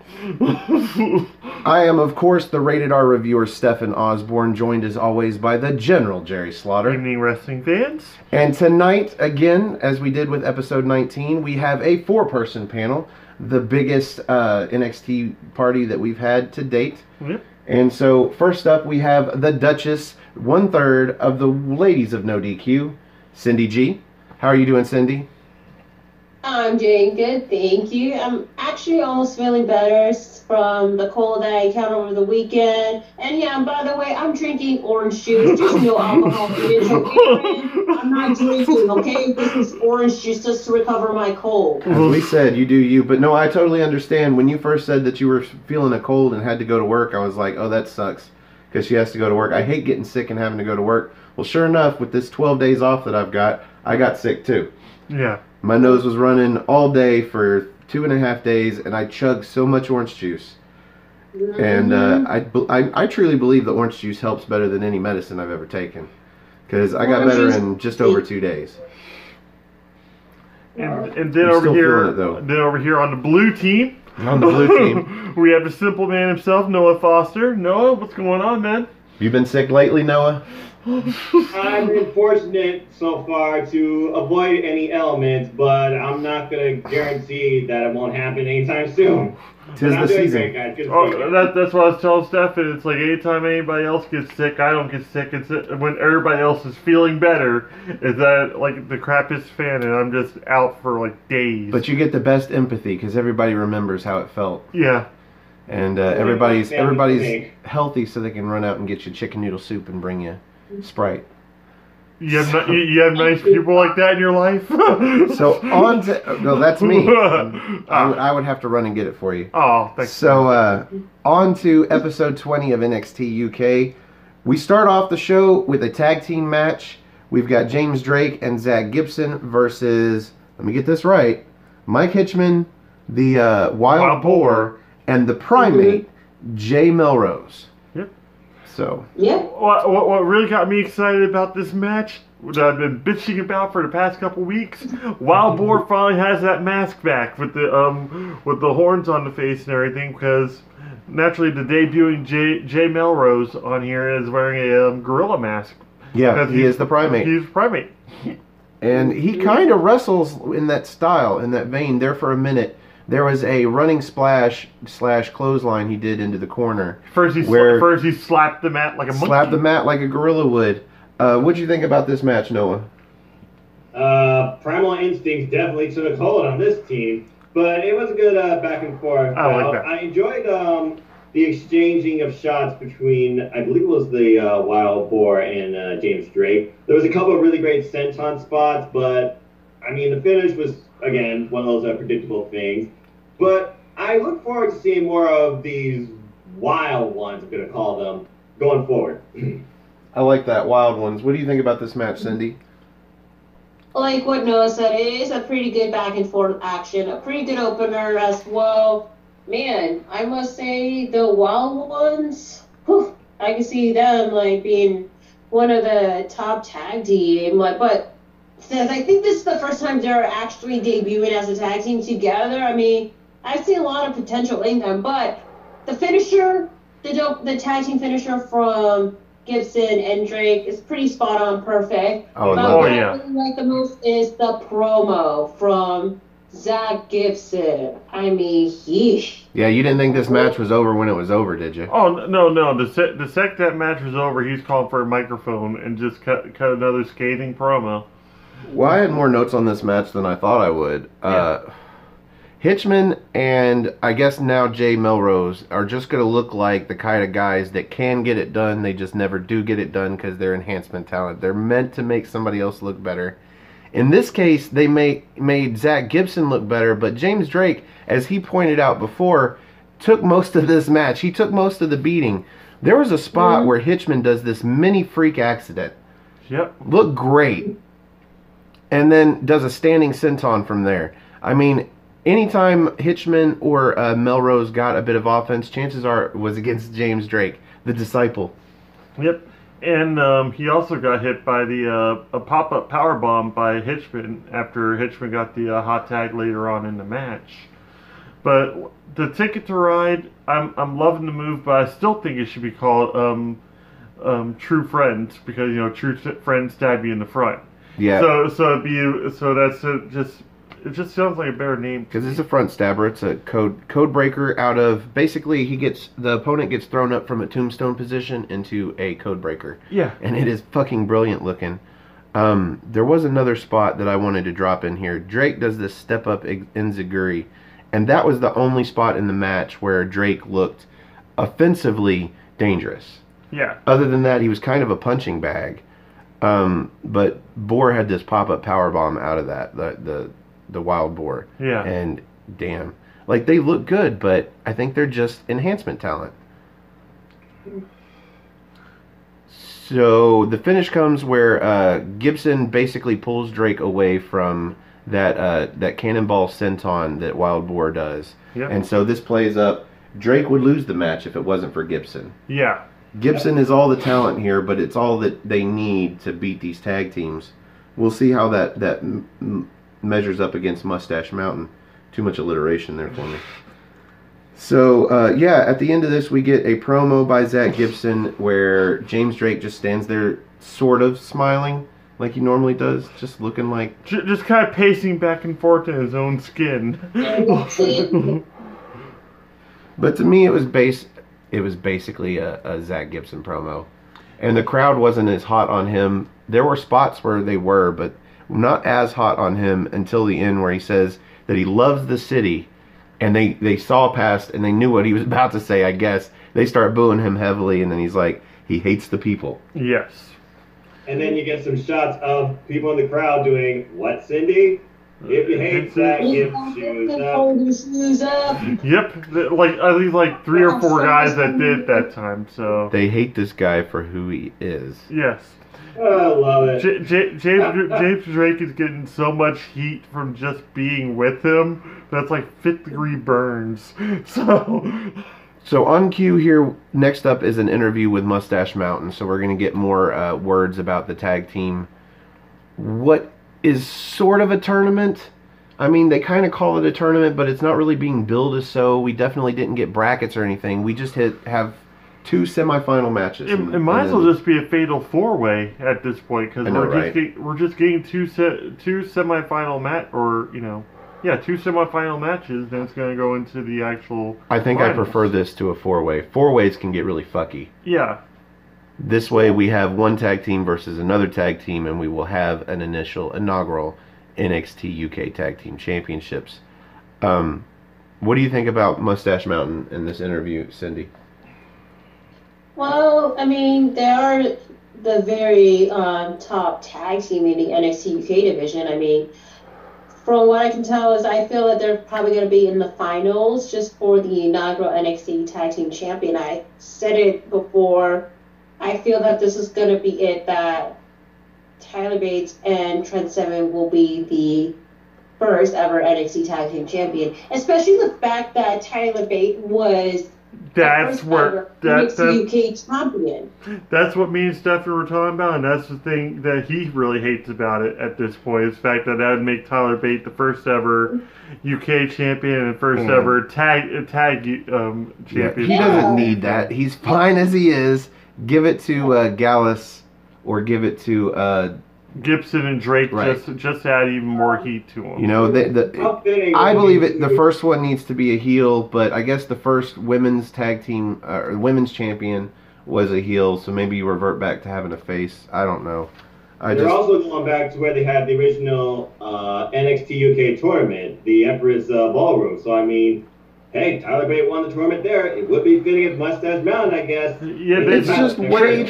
I am, of course, the Rated R reviewer, Stefan Osborne, joined as always by the General Jerry Slaughter. Evening wrestling fans. And tonight, again, as we did with episode 19, we have a 4-person panel, the biggest NXT party that we've had to date. Yep. And so, first up, we have the Duchess, 1/3 of the ladies of No DQ, Cindy G. How are you doing, Cindy? I'm doing good, thank you. I'm actually almost feeling better from the cold that I encountered over the weekend. And yeah, and by the way, I'm drinking orange juice, just no alcohol. I'm not drinking, okay? This is orange juice just to recover my cold. As we said, you do you. But no, I totally understand. When you first said that you were feeling a cold and had to go to work, I was like, oh, that sucks. Because she has to go to work. I hate getting sick and having to go to work. Well, sure enough, with this 12 days off that I've got, I got sick too. Yeah. My nose was running all day for 2.5 days, and I chugged so much orange juice. And I truly believe that orange juice helps better than any medicine I've ever taken. Because I got better in just over 2 days. And then over here on the blue team. On the blue team. We have the simple man himself, Noah Foster. Noah, what's going on, man? You been sick lately, Noah? I've been fortunate so far to avoid any ailments, but I'm not going to guarantee that it won't happen anytime soon. Tis the season. That's what I was telling Stefan. It's like anytime anybody else gets sick, I don't get sick. It's when everybody else is feeling better, is that like the crappiest fan, and I'm just out for like days. But you get the best empathy because everybody remembers how it felt. Yeah. And everybody's healthy so they can run out and get you chicken noodle soup and bring you Sprite. You have nice people like that in your life? So on to... No, that's me. I would have to run and get it for you. Oh, thanks. So on to episode 20 of NXT UK. We start off the show with a tag team match. We've got James Drake and Zach Gibson versus... Let me get this right. Mike Hitchman, the Wild Boar, and the Primate, Jay Melrose. Yep. So. Yeah. What really got me excited about this match, that I've been bitching about for the past couple weeks, Wild Boar finally has that mask back with the horns on the face and everything, because naturally the debuting Jay Melrose on here is wearing a gorilla mask. Yeah, he is the Primate. He's the Primate. And he kind of wrestles in that style, in that vein. There for a minute, there was a running splash / clothesline he did into the corner. First he slapped the mat like a monkey. Slapped the mat like a gorilla would. What'd you think about this match, Noah? Primal Instincts definitely took hold on this team, but it was a good back and forth. I like that. I enjoyed the exchanging of shots between, I believe it was the Wild Boar and James Drake. There was a couple of really great senton spots, but, I mean, the finish was, again, one of those unpredictable things. But I look forward to seeing more of these wild ones, I'm going to call them, going forward. I like that, wild ones. What do you think about this match, Cindy? Like what Noah said, it is a pretty good back and forth action, a pretty good opener as well. Man, I must say the Wild Ones, whew, I can see them like being one of the top tag team. But since I think this is the first time they're actually debuting as a tag team together, I mean, I see a lot of potential in them. But the finisher, the tag team finisher from Gibson and Drake is pretty spot on, perfect. Oh, but what yeah. I really like the most is the promo from Zach Gibson. I mean, yeesh. Yeah, you didn't think this match was over when it was over, did you? Oh, no. The sec that match was over, he's calling for a microphone and just cut another scathing promo. Well, I had more notes on this match than I thought I would. Hitchman and I guess now Jay Melrose are just going to look like the kind of guys that can get it done. They just never do get it done because they're enhancement talent. They're meant to make somebody else look better. In this case, they made Zach Gibson look better, but James Drake, as he pointed out before, took most of this match. He took most of the beating. There was a spot where Hitchman does this mini freak accident. Yep. Looked great. And then does a standing senton from there. I mean, anytime Hitchman or Melrose got a bit of offense, chances are it was against James Drake, the disciple. Yep. And he also got hit by a pop-up powerbomb by Hitchman after Hitchman got the hot tag later on in the match. But the Ticket to Ride, I'm loving the move, but I still think it should be called True Friends, because, you know, True Friends stab you in the front. Yeah. It just sounds like a better name. Because it's a front stabber. It's a code breaker out of... Basically, the opponent gets thrown up from a tombstone position into a code breaker. Yeah. And it is fucking brilliant looking. There was another spot that I wanted to drop in here. Drake does this step-up enziguri. And that was the only spot in the match where Drake looked offensively dangerous. Yeah. Other than that, he was kind of a punching bag. But Boar had this pop-up powerbomb out of that. The Wild Boar. Yeah. And damn. Like, they look good, but I think they're just enhancement talent. So the finish comes where Gibson basically pulls Drake away from that cannonball senton that Wild Boar does. Yep. And so this plays up. Drake would lose the match if it wasn't for Gibson. Yeah. Gibson is all the talent here, but it's all that they need to beat these tag teams. We'll see how that measures up against Mustache Mountain. Too much alliteration there for me. So, yeah, at the end of this, we get a promo by Zach Gibson where James Drake just stands there sort of smiling like he normally does, just looking like... Just kind of pacing back and forth in his own skin. But to me, it was basically a Zach Gibson promo. And the crowd wasn't as hot on him. There were spots where they were, but not as hot on him until the end where he says that he loves the city and they saw past and they knew what he was about to say, I guess. They start booing him heavily, and then he's like, he hates the people. Yes. And then you get some shots of people in the crowd doing, what, Cindy? If you hate that, give shoes up. Yep, like I think like 3 or 4 guys that did that time. So they hate this guy for who he is. Yes. Oh, I love it. James Drake is getting so much heat from just being with him. That's like 5th-degree burns. So on cue here, next up is an interview with Mustache Mountain. So we're going to get more words about the tag team. What is sort of a tournament? I mean, they kind of call it a tournament, but it's not really being billed as so. We definitely didn't get brackets or anything. We just have 2 semifinal matches. It might as well just be a fatal 4-way at this point, because we're just getting 2 semifinal 2 semifinal matches. Then it's going to go into the actual. I think finals. I prefer this to a 4-way. 4-ways can get really fucky. Yeah. This way we have one tag team versus another tag team, and we will have an inaugural NXT UK Tag Team Championships. What do you think about Mustache Mountain in this interview, Cindy? Well, I mean, they are the very top tag team in the NXT UK division. I mean, from what I can tell is I feel that they're probably going to be in the finals just for the inaugural NXT Tag Team Champion. I said it before. I feel that this is going to be it, that Tyler Bates and Trent Seven will be the first ever NXT Tag Team Champion. Especially the fact that Tyler Bates was NXT UK champion. That's what me and Stephanie were talking about, and that's the thing that he really hates about it at this point, is the fact that would make Tyler Bates the first ever UK champion and first ever tag champion. Yeah, he doesn't need that. He's fine as he is. Give it to Gallus, or give it to Gibson and Drake, just to add even more heat to him. You know, I believe it. The first one needs to be a heel, but I guess the first women's tag team, women's champion, was a heel. So maybe you revert back to having a face. I don't know. They're also going back to where they had the original NXT UK tournament, the Empress Ballroom. So I mean. Hey, Tyler Bates won the tournament there. It would be fitting if Mustache Mountain, I guess. Yeah, it's just way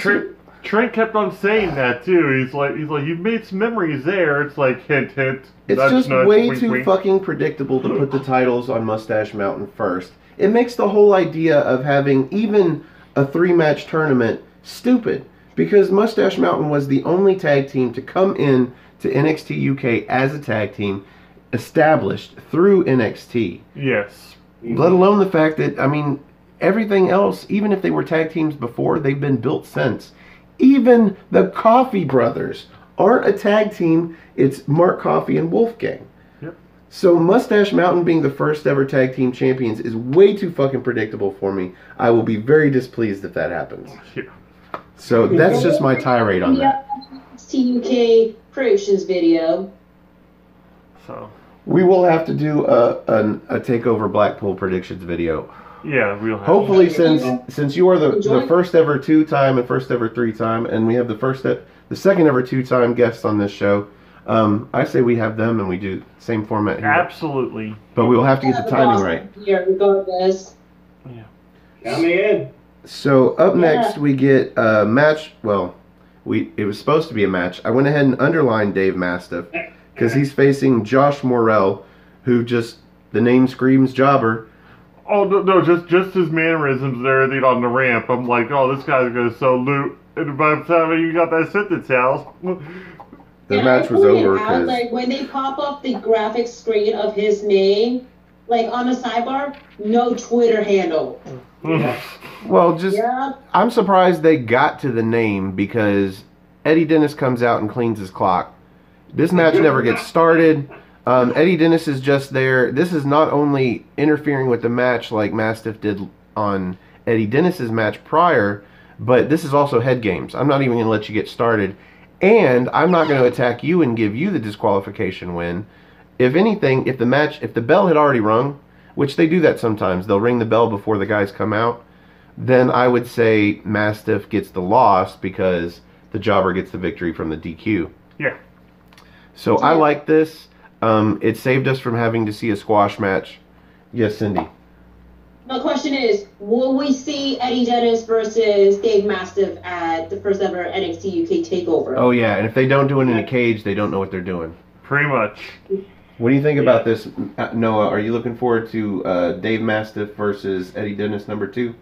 Trent kept on saying that too. He's like, you've made some memories there. It's like hint, hint. It's just way too fucking predictable to put the titles on Mustache Mountain first. It makes the whole idea of having even a 3-match tournament stupid, because Mustache Mountain was the only tag team to come in to NXT UK as a tag team, established through NXT. Yes. Let alone the fact that, I mean, everything else, even if they were tag teams before, they've been built since. Even the Coffey brothers aren't a tag team. It's Mark Coffey and Wolfgang. Yep. So Mustache Mountain being the first ever tag team champions is way too fucking predictable for me. I will be very displeased if that happens. Yeah. So that's just my tirade on that. NXT UK predictions video. So we will have to do a TakeOver Blackpool predictions video. Yeah, we'll have. Hopefully, since you are the first ever 2-time and first ever 3-time, and we have the second ever 2-time guests on this show, I say we have them and we do the same format here. Absolutely. But we will have to get the timing right. Yeah, regardless. Yeah. Count me in. So up next we get a match. Well, it was supposed to be a match. I went ahead and underlined Dave Mastiff because he's facing Josh Morrell, who the name screams jobber. Oh, no, just his mannerisms and everything on the ramp. I'm like, oh, this guy's going to sell loot. And by the time you got that sentence out. The match was over. Like, when they pop up the graphic screen of his name, like on the sidebar, no Twitter handle. Yeah. Well, I'm surprised they got to the name, because Eddie Dennis comes out and cleans his clock. This match never gets started. Eddie Dennis is just there. This is not only interfering with the match like Mastiff did on Eddie Dennis's match prior, but this is also head games. I'm not even going to let you get started. And I'm not going to attack you and give you the disqualification win. If anything, if the bell had already rung, which they do that sometimes, they'll ring the bell before the guys come out, then I would say Mastiff gets the loss because the jobber gets the victory from the DQ. Yeah. So I like this. It saved us from having to see a squash match. Yes, Cindy. My question is, will we see Eddie Dennis versus Dave Mastiff at the first ever NXT UK Takeover? Oh, yeah, and if they don't do it in a cage, they don't know what they're doing. Pretty much. What do you think about this, Noah? Are you looking forward to Dave Mastiff versus Eddie Dennis #2?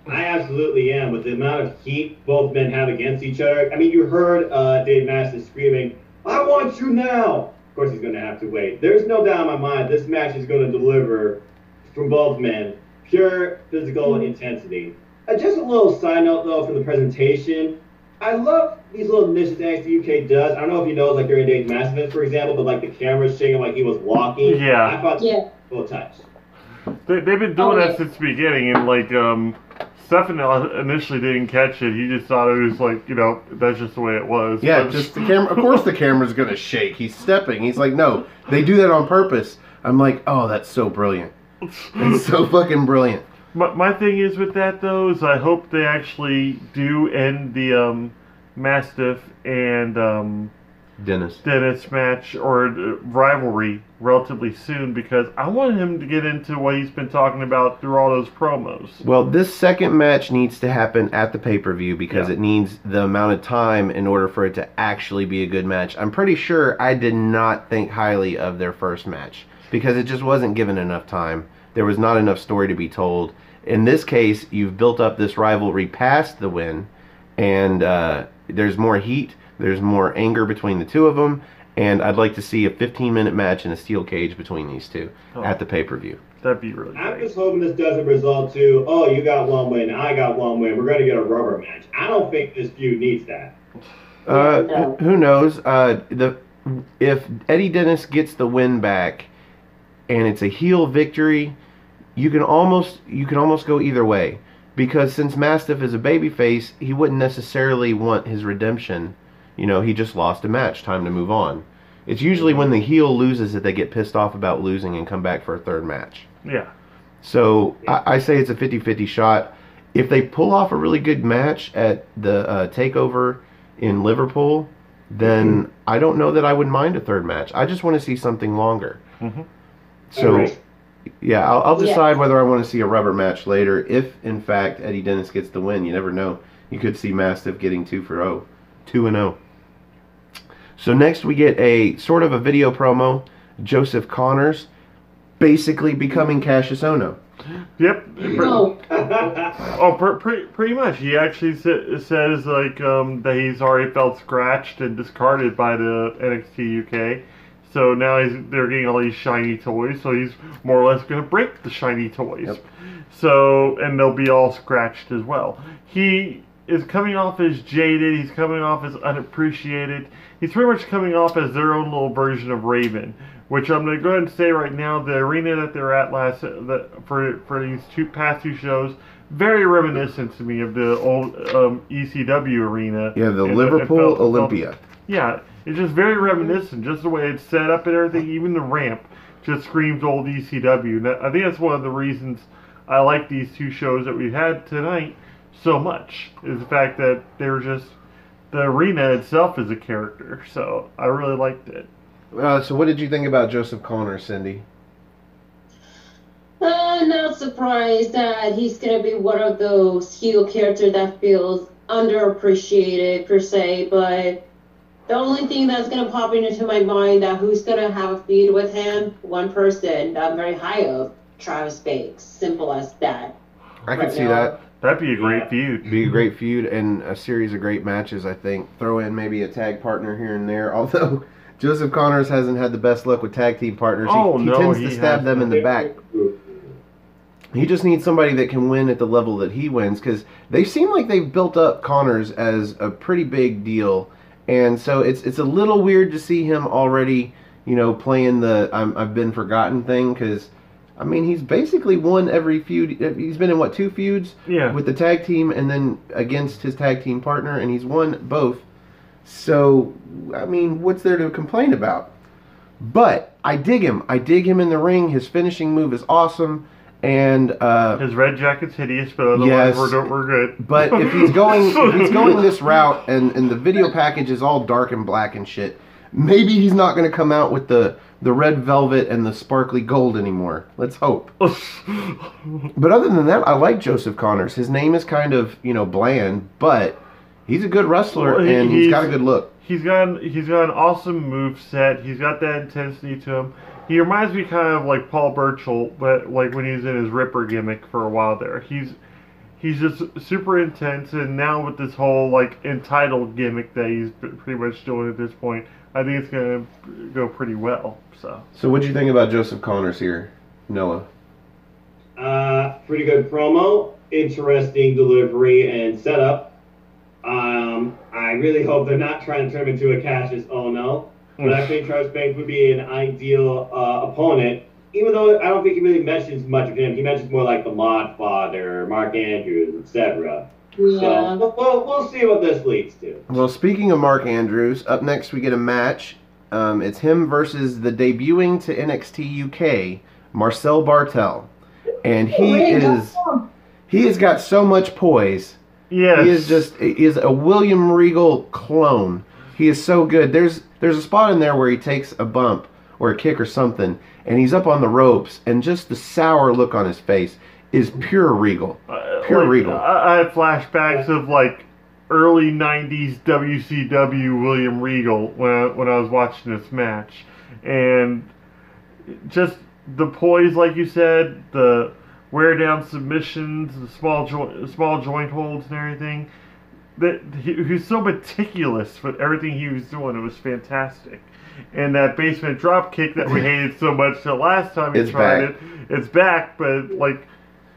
I absolutely am. With the amount of heat both men have against each other. I mean, you heard Dave Mastiff screaming, "I want you now!" Of course, he's going to have to wait. There's no doubt in my mind this match is going to deliver from both men pure physical intensity. Just a little side note, though, from the presentation. I love these little niches NXT UK does. I don't know if you know, like during Dave Mastiff, for example, but like the camera's shaking like he was walking. Yeah. I thought that was a little touch. They've been doing that since the beginning, and like Stefan initially didn't catch it. He just thought it was like, you know, that's just the way it was. Yeah, just the camera. Of course, the camera's gonna shake. He's stepping. He's like, no, they do that on purpose. I'm like, oh, that's so brilliant. It's so fucking brilliant. My thing is with that though is I hope they actually do end the Mastiff and Dennis match or rivalry relatively soon, because I want him to get into what he's been talking about through all those promos. Well, this second match needs to happen at the pay-per-view because it needs the amount of time in order for it to actually be a good match. I'm pretty sure I did not think highly of their first match because it just wasn't given enough time. There was not enough story to be told. In this case, you've built up this rivalry past the win, and there's more heat, there's more anger between the two of them, and I'd like to see a 15-minute match in a steel cage between these two at the pay-per-view. That'd be really I'm great. just hoping this doesn't result to, oh, you got one win, I got one win, we're going to get a rubber match. I don't think this feud needs that. Who knows? If Eddie Dennis gets the win back, and it's a heel victory, you can almost go either way, because since Mastiff is a babyface, he wouldn't necessarily want his redemption. You know, he just lost a match, time to move on. It's usually when the heel loses that they get pissed off about losing and come back for a third match. Yeah. So I say it's a 50-50 shot. If they pull off a really good match at the takeover in Liverpool, then I don't know that I would mind a third match. I just want to see something longer. Mm-hmm. So, yeah, I'll decide whether I want to see a rubber match later. If, in fact, Eddie Dennis gets the win, you never know. You could see Mastiff getting 2-0. So next we get a sort of a video promo. Joseph Connors basically becoming Cassius Ohno. Yep. No. Pretty much. He actually says like that he's already felt scratched and discarded by the NXT UK. So now they're getting all these shiny toys, so he's more or less going to break the shiny toys. Yep. So, and they'll be all scratched as well. He is coming off as jaded, he's coming off as unappreciated. He's pretty much coming off as their own little version of Raven, which I'm going to go ahead and say right now, the arena that they're at for these past two shows, very reminiscent to me of the old ECW arena. Yeah, the Liverpool Olympia. Yeah, it's just very reminiscent, just the way it's set up and everything. Even the ramp just screams old ECW. And I think that's one of the reasons I like these two shows that we had tonight so much, is the fact that they're just, the arena itself is a character. So I really liked it. So what did you think about Joseph Connors, Cindy? Not surprised that he's going to be one of those heel characters that feels underappreciated per se, but the only thing that's going to pop into my mind that who's going to have a feud with him, one person that I'm very high of, Travis Banks. Simple as that. I could see that. That'd be a great feud. Be a great feud and a series of great matches, I think. Throw in maybe a tag partner here and there. Although Joseph Connors hasn't had the best luck with tag team partners. He tends to stab them in the back. He just needs somebody that can win at the level that he wins, because they seem like they've built up Connors as a pretty big deal. And so it's a little weird to see him already, you know, playing the I've been forgotten thing, because I mean, he's basically won every feud. He's been in, what, 2 feuds? Yeah. With the tag team and then against his tag team partner, and he's won both. So, I mean, what's there to complain about? But I dig him. I dig him in the ring. His finishing move is awesome. And his red jacket's hideous, but otherwise we're good. But if he's going this route and the video package is all dark and black and shit, maybe he's not going to come out with the red velvet and the sparkly gold anymore. Let's hope. But other than that, I like Joseph Connors. His name is kind of, bland, but he's a good wrestler, and he's got a good look. He's got an awesome move set. He's got that intensity to him. He reminds me kind of like Paul Burchill, but like when he was in his Ripper gimmick for a while there. He's just super intense, and now with this whole like entitled gimmick that he's pretty much doing at this point, I think it's gonna go pretty well. So what'd you think about Joseph Connors here, Noah? Pretty good promo, interesting delivery and setup. I really hope they're not trying to turn him into a Cassius Ohno, but I think Travis Banks would be an ideal opponent. Even though I don't think he really mentions much of him, he mentions more like the Mod Father, Mark Andrews, etc. Yeah. So we'll see what this leads to. Well, speaking of Mark Andrews, up next we get a match. It's him versus the debuting to NXT UK, Marcel Bartel, and he has got so much poise. Yes. He is a William Regal clone. He is so good. There's a spot in there where he takes a bump or a kick or something, and he's up on the ropes, and just the sour look on his face is pure Regal. Pure Regal. I have flashbacks of like early 90s WCW William Regal when I was watching this match. And just the poise, like you said, the wear down submissions, the small joint holds and everything. He's so meticulous with everything he was doing. It was fantastic. And that basement drop kick that we hated so much the last time he tried it, it's back, but like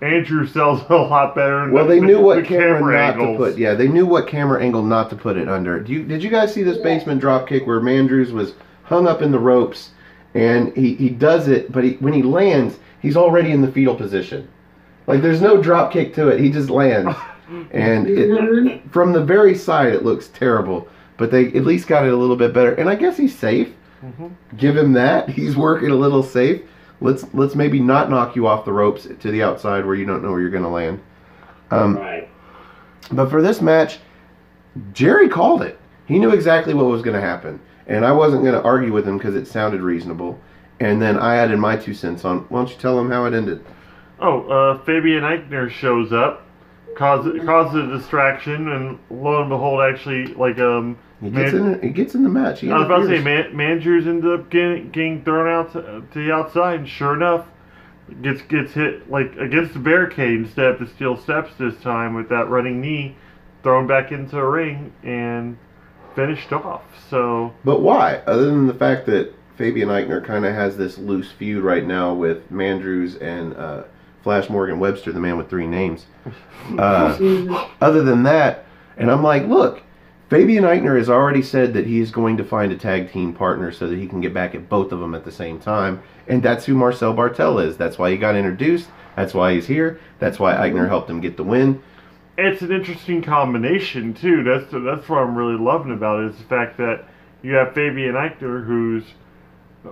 Andrew sells a lot better. Well, they knew what camera not to put. Yeah, they knew what camera angle not to put it under. Did you guys see this basement drop kick where Mandrews was hung up in the ropes, and he does it, but when he lands, he's already in the fetal position. Like there's no drop kick to it. He just lands, and from the very side it looks terrible. But they at least got it a little bit better, and I guess he's safe. Mm-hmm. Give him that. He's working a little safe. Let's maybe not knock you off the ropes to the outside where you don't know where you're going to land. Right. But for this match, Jerry called it. He knew exactly what was going to happen, and I wasn't going to argue with him because it sounded reasonable. And then I added my 2 cents on. Why don't you tell him how it ended? Fabian Eichner shows up, causes a distraction, and lo and behold, actually, like he gets in the match. I was about to say, Mandrews ended up getting thrown out to the outside, and sure enough, gets hit like against the barricade instead of the steel steps this time with that running knee, thrown back into the ring and finished off. So, but why? Other than the fact that Fabian Eichner kind of has this loose feud right now with Mandrews and Flash Morgan Webster, the man with 3 names. Other than that, and I'm like, look, Fabian Eichner has already said that he is going to find a tag team partner so that he can get back at both of them at the same time, and that's who Marcel Bartel is. That's why he got introduced. That's why he's here. That's why Eichner helped him get the win. It's an interesting combination too. That's what I'm really loving about it, is the fact that you have Fabian Eichner, who's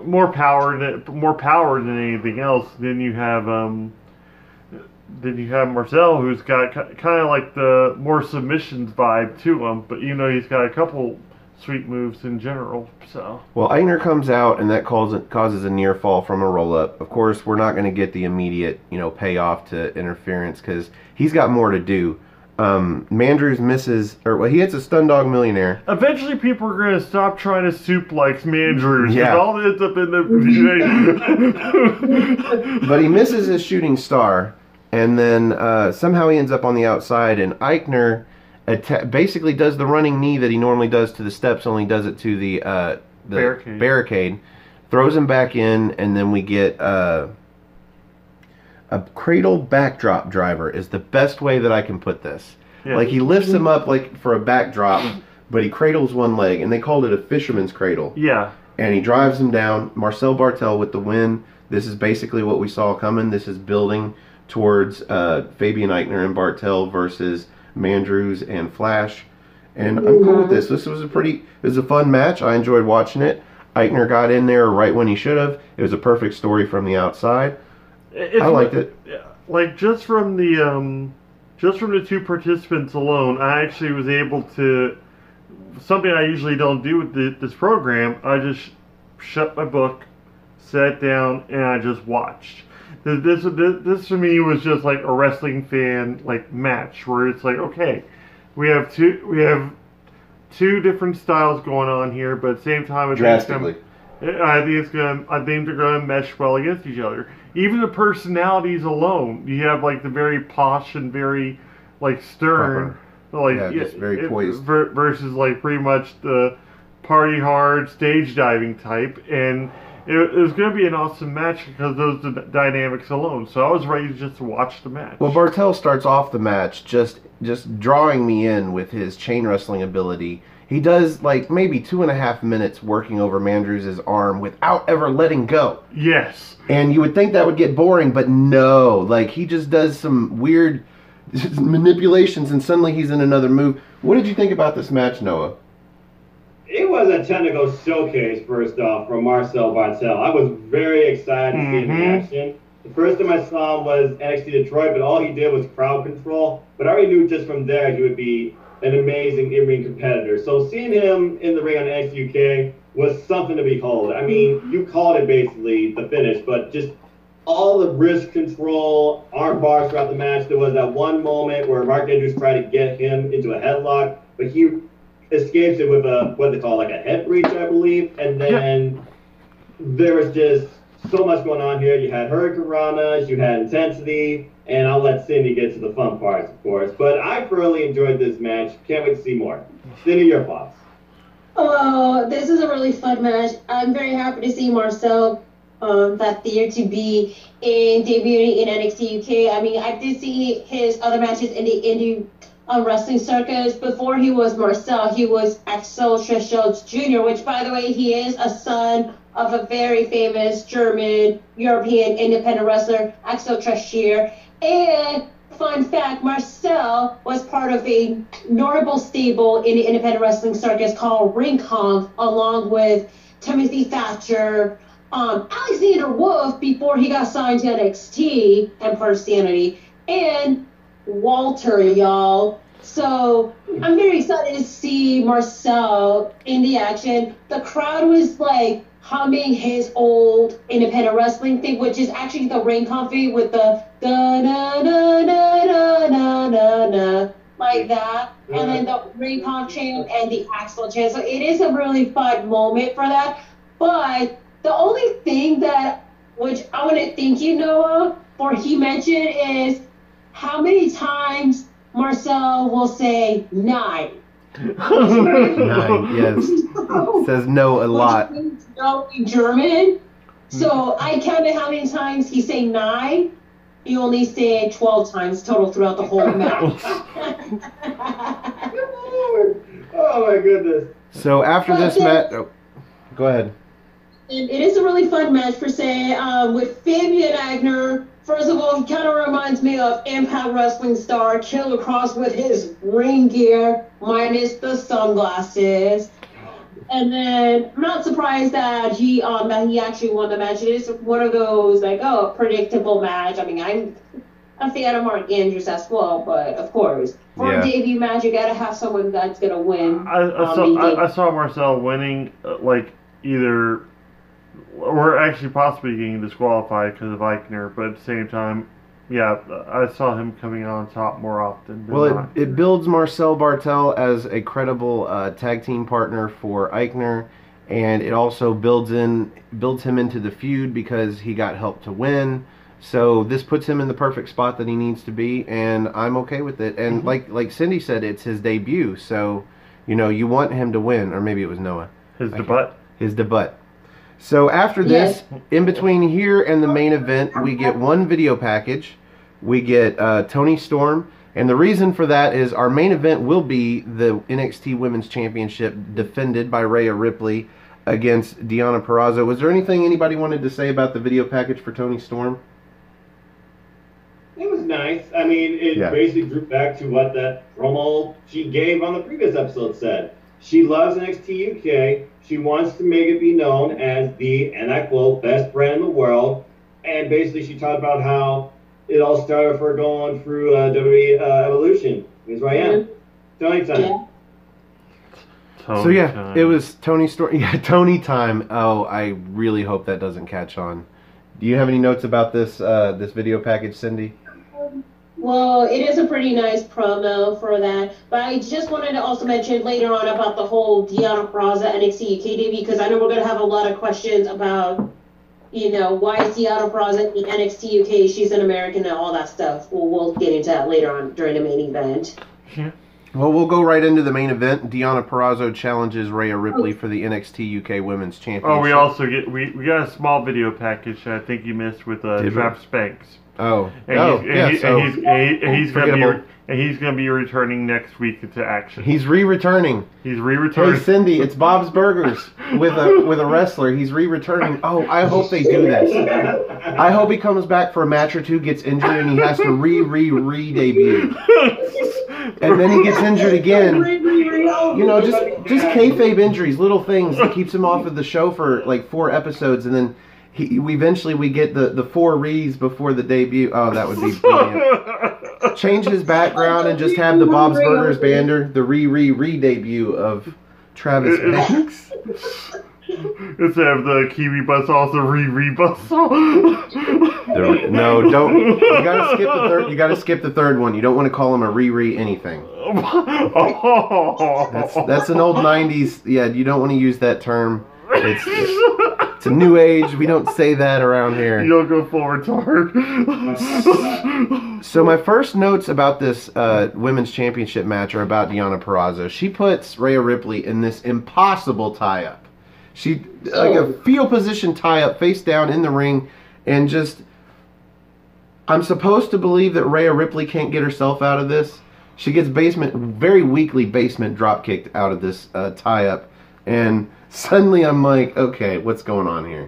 more power than anything else. Then you have Marcel, who's got kind of like the more submissions vibe to him, but he's got a couple sweet moves in general. So well, Eichner comes out, and that causes a near fall from a roll up. Of course, we're not going to get the immediate payoff to interference because he's got more to do. Mandrews misses, he hits a stun dog millionaire. Eventually, people are going to stop trying to suplex Mandrews. Yeah. All ends up in the. But he misses his shooting star. And then somehow he ends up on the outside, and Eichner basically does the running knee that he normally does to the steps, only does it to the barricade, throws him back in, and then we get a cradle backdrop driver is the best way that I can put this. Yeah. Like he lifts him up like for a backdrop, but he cradles one leg, and they called it a fisherman's cradle. Yeah. And he drives him down. Marcel Bartel with the win. This is basically what we saw coming. This is building towards Fabian Eichner and Bartel versus Mandrews and Flash, and I'm cool with this. This was a fun match. I enjoyed watching it. Eichner got in there right when he should have. It was a perfect story from the outside. I liked it. Like just from the 2 participants alone, I actually was able to something I usually don't do with this program. I just shut my book, sat down, and I just watched. This for me was just like a wrestling fan like match where it's like, okay, we have two different styles going on here, but at the same time, drastically. I think they're gonna mesh well against each other. Even the personalities alone, you have like the very posh and very like stern, just very poised, versus like pretty much the party hard stage diving type, and it was going to be an awesome match because those dynamics alone. So I was ready just to watch the match. Well, Bartel starts off the match just drawing me in with his chain wrestling ability. He does like maybe 2.5 minutes working over Mandrews' arm without ever letting go. Yes. And you would think that would get boring, but no. Like, he just does some weird manipulations and suddenly he's in another move. What did you think about this match, Noah? It was a technical showcase, first off, from Marcel Bartel. I was very excited to see him in action. The first time I saw him was NXT Detroit, but all he did was crowd control. But I already knew just from there he would be an amazing in-ring competitor. So seeing him in the ring on NXT UK was something to behold. I mean, you called it basically the finish, but just all the wrist control, arm bars throughout the match. There was that one moment where Mark Andrews tried to get him into a headlock, but he escapes it with what they call like a head breach, I believe. And then there was just so much going on here. You had Hurricane Ranas, you had intensity, and I'll let Cindy get to the fun parts, of course. But I thoroughly enjoyed this match. Can't wait to see more. Cindy, your thoughts? Oh, this is a really fun match. I'm very happy to see Marcel that there to be in debuting in NXT UK. I mean, I did see his other matches in the indie wrestling circus. Before he was Marcel, he was Axel Schultz Jr., which, by the way, he is a son of a very famous German European independent wrestler, Axel Trashier. And fun fact, Marcel was part of a notable stable in the independent wrestling circus called Ring Conf, along with Timothy Thatcher, Alexander Wolf before he got signed to NXT and Sanity, and Walter, y'all. So I'm very excited to see Marcel in the action. The crowd was like humming his old independent wrestling thing, which is actually the Ring Comfy with the da da da da da da da da, like that, and then the Ring Conf chant and the Axel chant. So it is a really fun moment for that. But the only thing that, which I want to thank you, Noah, for he mentioned is how many times Marcel will say 9. 9, yes. Says no a lot. Which means no in German. So I counted how many times he say 9. He only said 12 times total throughout the whole match. Oh my goodness. So after this match, go ahead. And it is a really fun match per se, with Fabian Agner. First of all, he kind of reminds me of Impact Wrestling star Killer Cross with his ring gear minus the sunglasses. And then I'm not surprised that he actually won the match. It is one of those like predictable match. I mean, I'm a fan of Mark Andrews as well, but of course for a debut match you gotta have someone that's gonna win. I saw Marcel winning like either. Or actually possibly getting disqualified because of Eichner, but at the same time, I saw him coming on top more often than not. It builds Marcel Bartel as a credible tag team partner for Eichner, and it also builds him into the feud because he got help to win. So this puts him in the perfect spot that he needs to be, and I'm okay with it. And like Cindy said, it's his debut, so you want him to win, or maybe it was Noah. His debut. So after this, in between here and the main event, we get one video package. We get Toni Storm. And the reason for that is our main event will be the NXT Women's Championship defended by Rhea Ripley against Deonna Perazzo. Was there anything anybody wanted to say about the video package for Toni Storm? It was nice. I mean, it basically drew back to what that promo she gave on the previous episode said. She loves NXT UK. She wants to make it be known as the, and I quote, best brand in the world. And basically she talked about how it all started for her going through WWE Evolution. Here's where I am. Tony time. So yeah, it was Toni Storm. Yeah, Toni time. Oh, I really hope that doesn't catch on. Do you have any notes about this this video package, Cindy? Well, it is a pretty nice promo for that. But I just wanted to also mention later on about the whole Deonna Purrazzo NXT UK debut, because I know we're going to have a lot of questions about, you know, why is Deonna Purrazzo in NXT UK? She's an American and all that stuff. We'll get into that later on during the main event. Yeah. Well, we'll go right into the main event. Deonna Purrazzo challenges Rhea Ripley for the NXT UK Women's Championship. Oh, we also we got a small video package that I think you missed with Travis Banks. Oh, he's gonna be returning next week into action. He's re-returning. Hey, Cindy, it's Bob's Burgers with a wrestler. He's re-returning. Oh, I hope they do this. I hope he comes back for a match or two, gets injured, and he has to re-debut. And then he gets injured again. You know, just kayfabe injuries, little things that keeps him off of the show for like 4 episodes, and then we eventually get the 4 re's before the debut. Oh, that would be brilliant. Change his background and just have the Bob's Burgers banner, the re-debut of Travis Banks. Instead of the Kiwi bus, also re-bus. No, don't. You gotta skip the third. You gotta skip the third one. You don't want to call him a re anything. That's an old '90s. Yeah, you don't want to use that term. It's a new age. We don't say that around here. You don't go forward hard. So my first notes about this women's championship match are about Deonna Purrazzo. She puts Rhea Ripley in this impossible tie-up. She like a fetal position tie-up, face down in the ring, and just. I'm supposed to believe that Rhea Ripley can't get herself out of this. She gets very weakly basement drop kicked out of this tie-up, and suddenly I'm like, okay, what's going on here?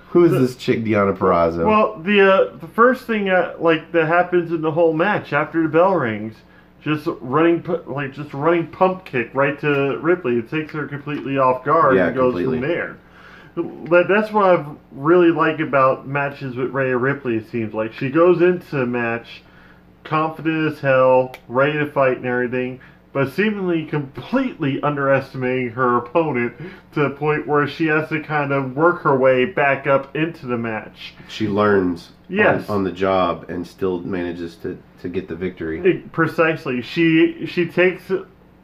Who is this chick, Deonna Purrazzo? Well, the first thing that happens in the whole match after the bell rings, just running pump kick right to Ripley. It takes her completely off guard and goes from there. That's what I really like about matches with Rhea Ripley. It seems like she goes into the match confident as hell, ready to fight and everything, but seemingly completely underestimating her opponent to the point where she has to kind of work her way back up into the match. She learns on the job and still manages to get the victory. Precisely. She takes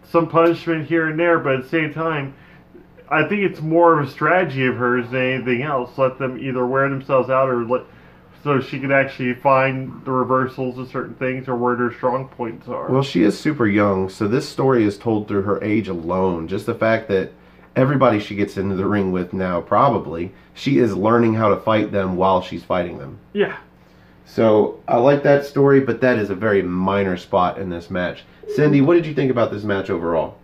some punishment here and there, but at the same time, I think it's more of a strategy of hers than anything else. Let them either wear themselves out so she can actually find the reversals of certain things or where their strong points are. Well, she is super young, so this story is told through her age alone. Just the fact that everybody she gets into the ring with now, probably, she is learning how to fight them while she's fighting them. Yeah. So I like that story, but that is a very minor spot in this match. Cindy, what did you think about this match overall?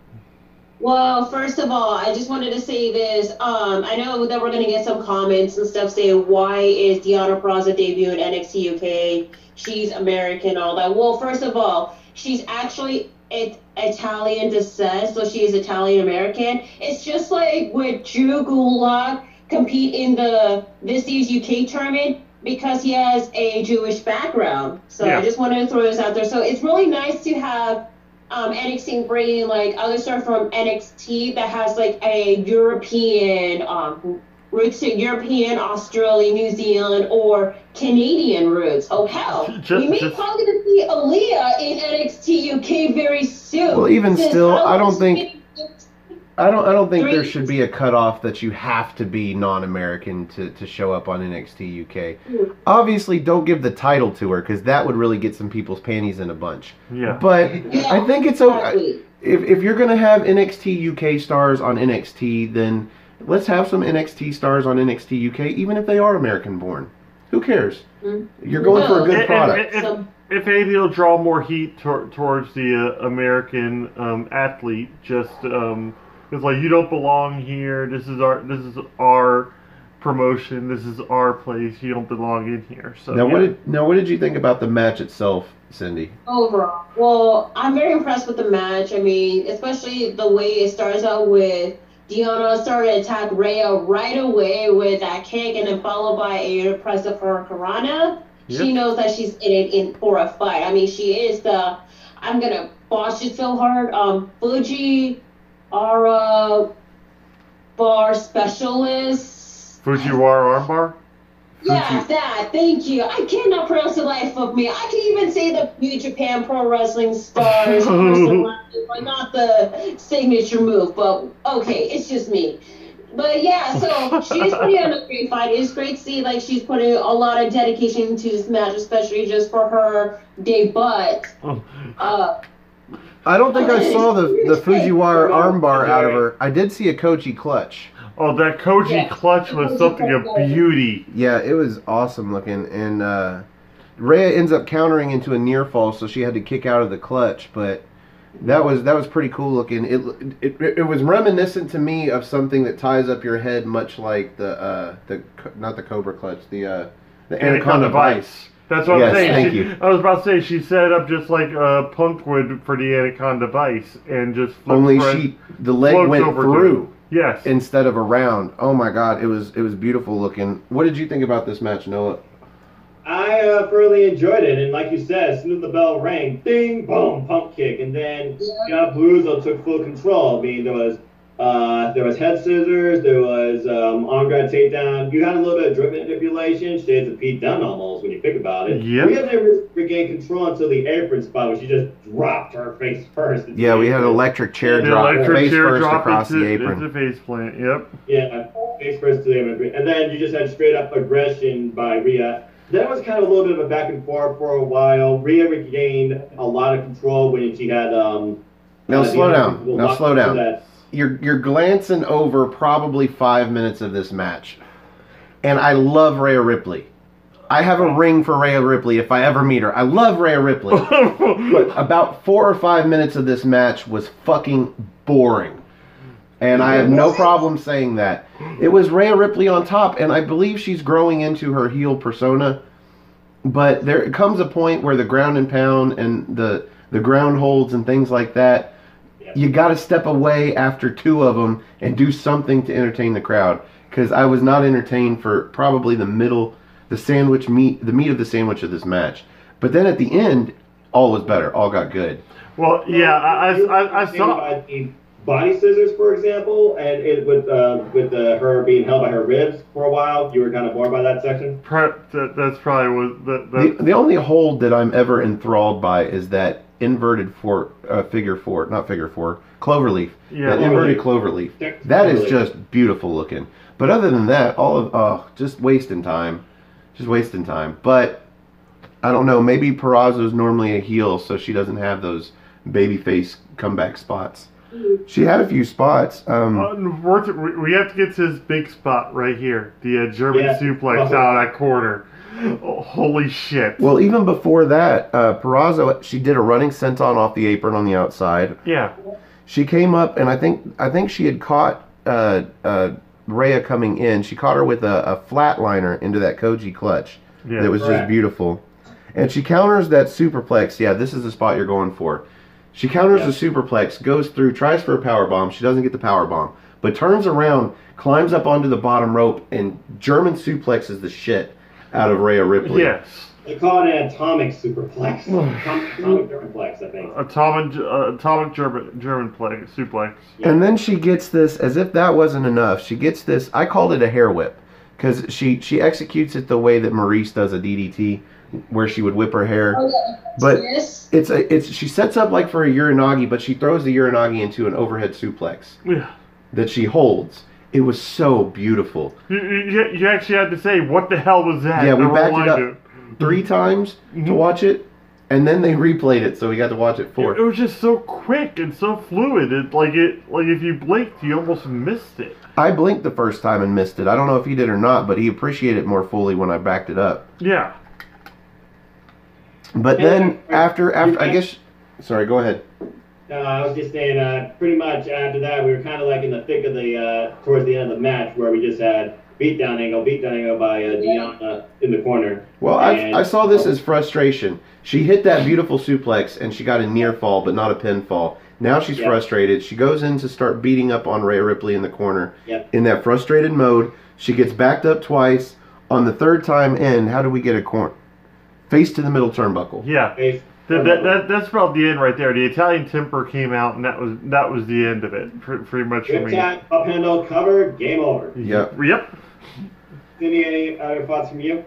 Well, first of all, I just wanted to say this. I know that we're going to get some comments and stuff saying, why is Deonna Purrazzo debuting NXT UK? She's American, all that. Well, first of all, she's actually Italian descent, so she is Italian-American. It's just like with Drew Gulak compete in the This Year's UK tournament because he has a Jewish background. So I just wanted to throw this out there. So it's really nice to have NXT bringing like other stuff from NXT that has like a European roots to European, Australian, New Zealand, or Canadian roots. Oh hell, we may probably gonna see Aaliyah in NXT UK very soon. Well, even still, I don't think there should be a cutoff that you have to be non-American to show up on NXT UK. Obviously, don't give the title to her because that would really get some people's panties in a bunch. Yeah. But I think it's okay. If you're going to have NXT UK stars on NXT, then let's have some NXT stars on NXT UK, even if they are American-born. Who cares? You're going for a good product. If anything, it'll draw more heat towards the American athlete. It's like, you don't belong here. This is our promotion. This is our place. You don't belong in here. So what did you think about the match itself, Cindy? Overall, well, I'm very impressed with the match. I mean, especially the way it starts out with Deonna started to attack Rhea right away with that kick, and then followed by a press of her Karana. Yep. She knows that she's in for a fight. I mean, she is I'm gonna botch it so hard. Fuji our bar specialist. Fujiwara armbar? Yeah, that. Thank you. I cannot pronounce the life of me. I can even say the New Japan Pro Wrestling Stars, but not the signature move. But okay, it's just me. But yeah, so she's putting on a great fight. It's great to see like she's putting a lot of dedication into this match, especially just for her debut. I don't think I saw the Fujiwara armbar out of her. I did see a Koji clutch. Oh, that Koji clutch was something of beauty. Yeah, it was awesome looking. And Rhea ends up countering into a near fall, so she had to kick out of the clutch. But that was pretty cool looking. It was reminiscent to me of something that ties up your head, much like the not the Cobra clutch, the Anaconda Vice. That's what I'm saying. Thank you. I was about to say she set it up just like Punk would for the Anaconda Vice and just only the leg went through. Yes. Instead of around. Oh my God, it was beautiful looking. What did you think about this match, Noah? I thoroughly enjoyed it, and like you said, as soon as the bell rang, ding, boom, pump kick, and then Perazzo took full control. I mean, there was head scissors, there was arm guard takedown. You had a little bit of drip manipulation, shades of Pete Dunne almost when you think about it. Yep. We had to regain control until the apron spot where she just dropped her face first. Yeah, we had an electric chair drop, face first across the apron. It's a face plant, yep. Yeah, face first to the apron. And then you just had straight up aggression by Rhea. That was kind of a little bit of a back and forth for a while. Rhea regained a lot of control when she had Now slow down. You're glancing over probably 5 minutes of this match. And I love Rhea Ripley. I have a ring for Rhea Ripley if I ever meet her. I love Rhea Ripley. But about 4 or 5 minutes of this match was fucking boring. And I have no problem saying that. It was Rhea Ripley on top, and I believe she's growing into her heel persona. But there comes a point where the ground and pound and the ground holds and things like that, you got to step away after 2 of them and do something to entertain the crowd. Because I was not entertained for probably the meat of the sandwich of this match. But then at the end, all was better. All got good. Well, yeah, I saw body scissors, for example, and it with her being held by her ribs for a while. You were kind of bored by that section. That's probably what the only hold that I'm ever enthralled by is that inverted cloverleaf. Yeah, that inverted cloverleaf. That is just beautiful looking. But other than that, just wasting time. But I don't know. Maybe Perazzo's normally a heel, so she doesn't have those babyface comeback spots. She had a few spots. We have to get to this big spot right here. The German suplex out of that corner. Oh, holy shit. Well, even before that, Perazzo, she did a running senton off the apron on the outside. Yeah. She came up, and I think she had caught Rhea coming in. She caught her with a flatliner into that Koji clutch. Yeah, that was just beautiful. And she counters that superplex. Yeah, this is the spot you're going for. She counters the superplex, goes through, tries for a powerbomb. She doesn't get the powerbomb, but turns around, climbs up onto the bottom rope, and German suplexes the shit out of Rhea Ripley. Yes. They call it an atomic superplex. Atomic Germanplex, I think. Atomic German suplex. Yeah. And then she gets this, as if that wasn't enough, she gets this, I called it a hair whip, because she executes it the way that Maurice does a DDT, where she would whip her hair. Oh, yeah. But she sets up like for a Uranagi, but she throws the Uranagi into an overhead suplex that she holds. It was so beautiful. You actually had to say, what the hell was that? Yeah, we backed it up 3 times to watch it, and then they replayed it, so we got to watch it 4. It was just so quick and so fluid. Like if you blinked, you almost missed it. I blinked the first time and missed it. I don't know if he did or not, but he appreciated it more fully when I backed it up. Yeah. But then after I guess, sorry, go ahead. I was just saying, pretty much after that, we were kind of like in the thick of the, towards the end of the match, where we just had beatdown angle by Deanna in the corner. Well, I saw this as frustration. She hit that beautiful suplex, and she got a near fall, but not a pinfall. Now she's frustrated. She goes in to start beating up on Rhea Ripley in the corner. In that frustrated mode, she gets backed up twice. On the 3rd time in, how do we get a corner? Face to the middle turnbuckle. Yeah. That's about the end right there. The Italian Temper came out, and that was the end of it, pretty much for me. Riptide, up handle, cover, game over. Yep. Cindy, any other thoughts from you?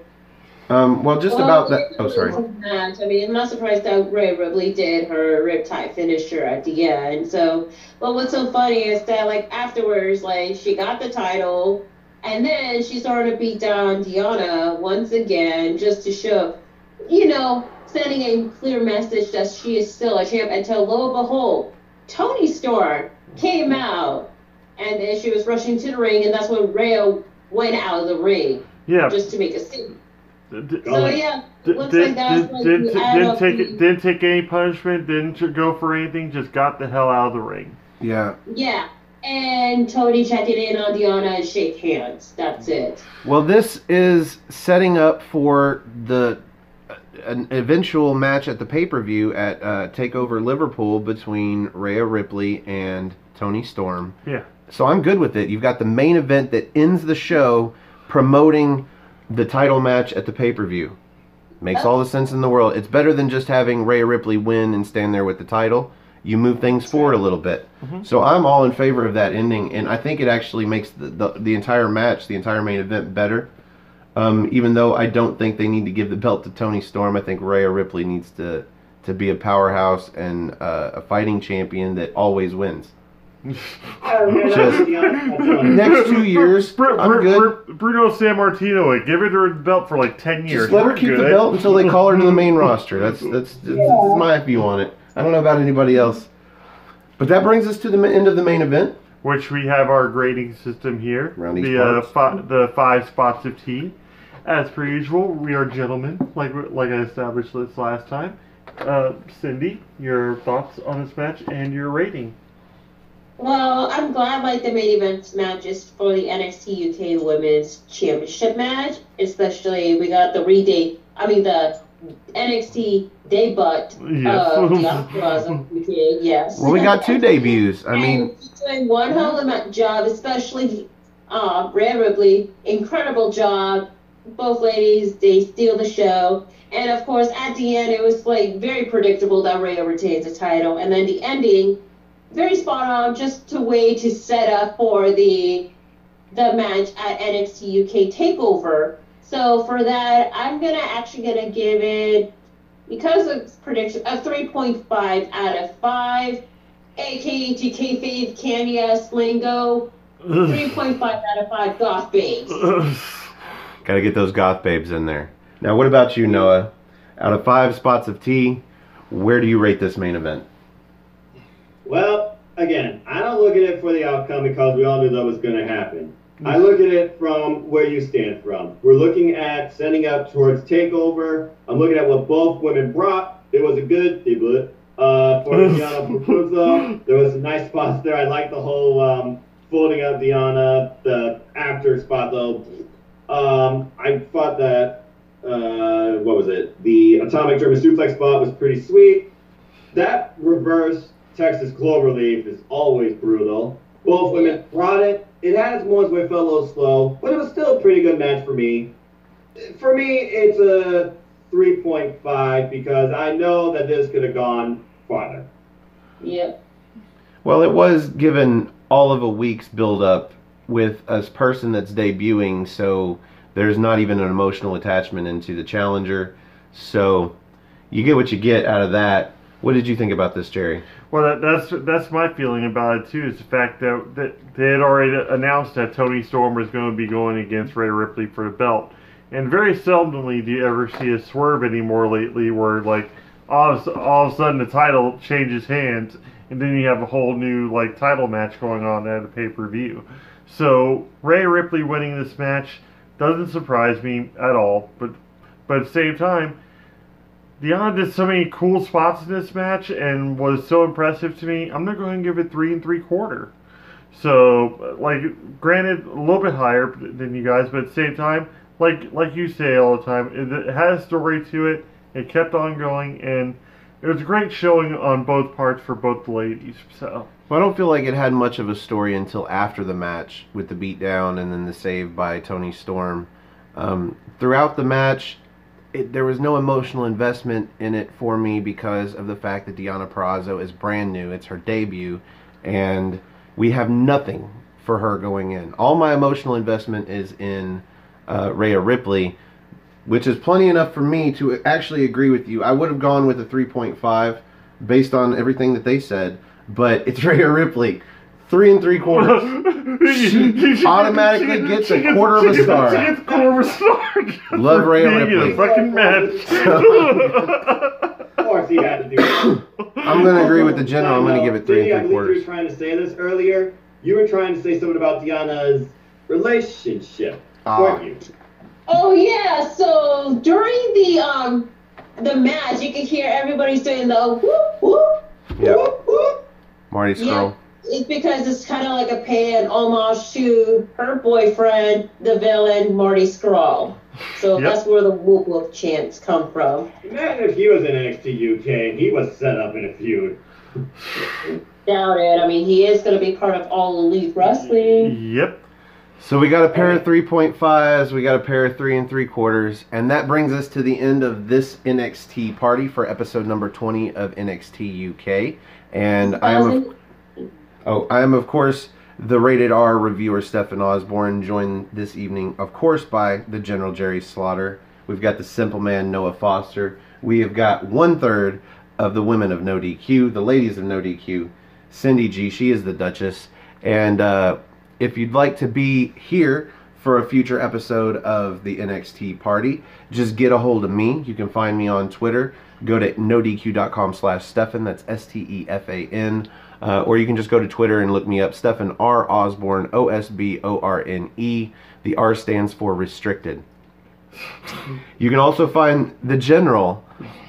About that. Oh, sorry. Match. I mean, I'm not surprised that Rhea Ripley did her Riptide finisher at the end. So, but what's so funny is that, like, afterwards, like, she got the title, and then she started to beat down Deonna once again, just to show, sending a clear message that she is still a champ. Until, lo and behold, Toni Storm came out, and then she was rushing to the ring, and that's when Rhea went out of the ring. Yeah. Just to make a scene. So yeah, looks like that's didn't take any punishment, didn't go for anything, just got the hell out of the ring. Yeah. Yeah, and Tony checked in on Deonna and shake hands. That's it. Well, this is setting up for an eventual match at the pay-per-view at TakeOver Liverpool between Rhea Ripley and Toni Storm. Yeah. So I'm good with it. You've got the main event that ends the show promoting the title match at the pay-per-view. Makes all the sense in the world. It's better than just having Rhea Ripley win and stand there with the title. You move things forward a little bit. Mm-hmm. So I'm all in favor of that ending, and I think it actually makes the entire match, the entire main event, better. Even though I don't think they need to give the belt to Toni Storm, I think Rhea Ripley needs to be a powerhouse and a fighting champion that always wins. Just next 2 years, I'm good. Bruno Sammartino, give her the belt for like 10 years. Just let her keep the belt until they call her to the main roster. That's my view on it. I don't know about anybody else. But that brings us to the end of the main event. Which we have our grading system here. The 5 spots of tea. As per usual, we are gentlemen, like I established this last time. Cindy, your thoughts on this match and your rating? Well, I'm glad the main event matches for the NXT UK Women's Championship match. Especially we got the NXT debut of the Perazzo UK. Yes. Well, we got 2 debuts. She's doing one hell of a job, especially Rhea Ripley. Incredible job. Both ladies, they steal the show. And of course, at the end, it was very predictable that Rhea retains the title. And then the ending, very spot on, just a way to set up for the match at NXT UK Takeover. So for that, I'm gonna give it, because of prediction, a 3.5 out of 5. AKA to kayfabe Kenya Slingo, 3.5 out of 5 goth babes. Gotta get those goth babes in there. Now, what about you, Noah? Out of 5 spots of tea, where do you rate this main event? Well, again, I don't look at it for the outcome because we all knew that was going to happen. I look at it from where you stand from. We're looking at setting up towards TakeOver. I'm looking at what both women brought. It was a good debut for Perazzo. There was some nice spots there. I like the whole folding up Deonna, the after spot though. I thought that, the Atomic German Suplex spot was pretty sweet. That reverse Texas Cloverleaf is always brutal. Both women brought it. It had its moments where it felt a little slow, but it was still a pretty good match for me. For me, it's a 3.5 because I know that this could have gone farther. Yep. Well, it was given all of a week's build-up with a person that's debuting, so there's not even an emotional attachment into the challenger. So you get what you get out of that. What did you think about this, Jerry? Well, that's my feeling about it too. Is the fact that they had already announced that Toni Storm was going to be going against Rhea Ripley for the belt, and very seldomly do you ever see a swerve anymore lately, where all of a sudden the title changes hands, and then you have a whole new title match going on at a pay-per-view. So Rhea Ripley winning this match doesn't surprise me at all, but at the same time, Deonna did so many cool spots in this match and was so impressive to me. I'm not going to give it 3 3/4. So, granted, a little bit higher than you guys, but at the same time, like you say all the time, it had a story to it. It kept on going, and it was a great showing on both parts for both the ladies. So. Well, I don't feel like it had much of a story until after the match with the beatdown and then the save by Toni Storm. Throughout the match, there was no emotional investment in it for me because of the fact that Deonna Purrazzo is brand new. It's her debut, and we have nothing for her going in. All my emotional investment is in Rhea Ripley, which is plenty enough for me to actually agree with you. I would have gone with a 3.5 based on everything that they said, but it's Rhea Ripley. 3 3/4. She automatically gets a quarter of a star. She gets a quarter of a star. Love Rhea Ripley. A fucking match. Of course he had to do it. I'm going to agree with the general. I'm going to give it 3 Jinny, I believe you were 3/4. trying to say this earlier. You were trying to say something about Deonna's relationship, weren't you? Oh yeah, so during the match, you could hear everybody saying the whoop whoop Yep. whoop whoop. Marty Scurll. Yeah, it's because it's kind of like a pay and homage to her boyfriend, the villain Marty Scurll. So that's where the whoop whoop chants come from. Imagine if he was in NXT UK and he was set up in a feud. Doubt it. I mean, he is going to be part of All Elite Wrestling. Yep. So we got a pair of 3.5s, we got a pair of 3 3/4, and that brings us to the end of this NXT party for episode number 20 of NXT UK. And I am of course the Rated R reviewer Stephen Osborne, joined this evening, of course, by the General Jerry Slaughter. We've got the Simple Man Noah Foster. We have got 1/3 of the women of No DQ, the ladies of No DQ, Cindy G. She is the Duchess, and if you'd like to be here for a future episode of the NXT party, just get a hold of me. You can find me on Twitter. Go to nodq.com/Stefan. That's STEFAN. Or you can just go to Twitter and look me up. Stephen R. Osborne, OSBORNE. The R stands for restricted. You can also find the General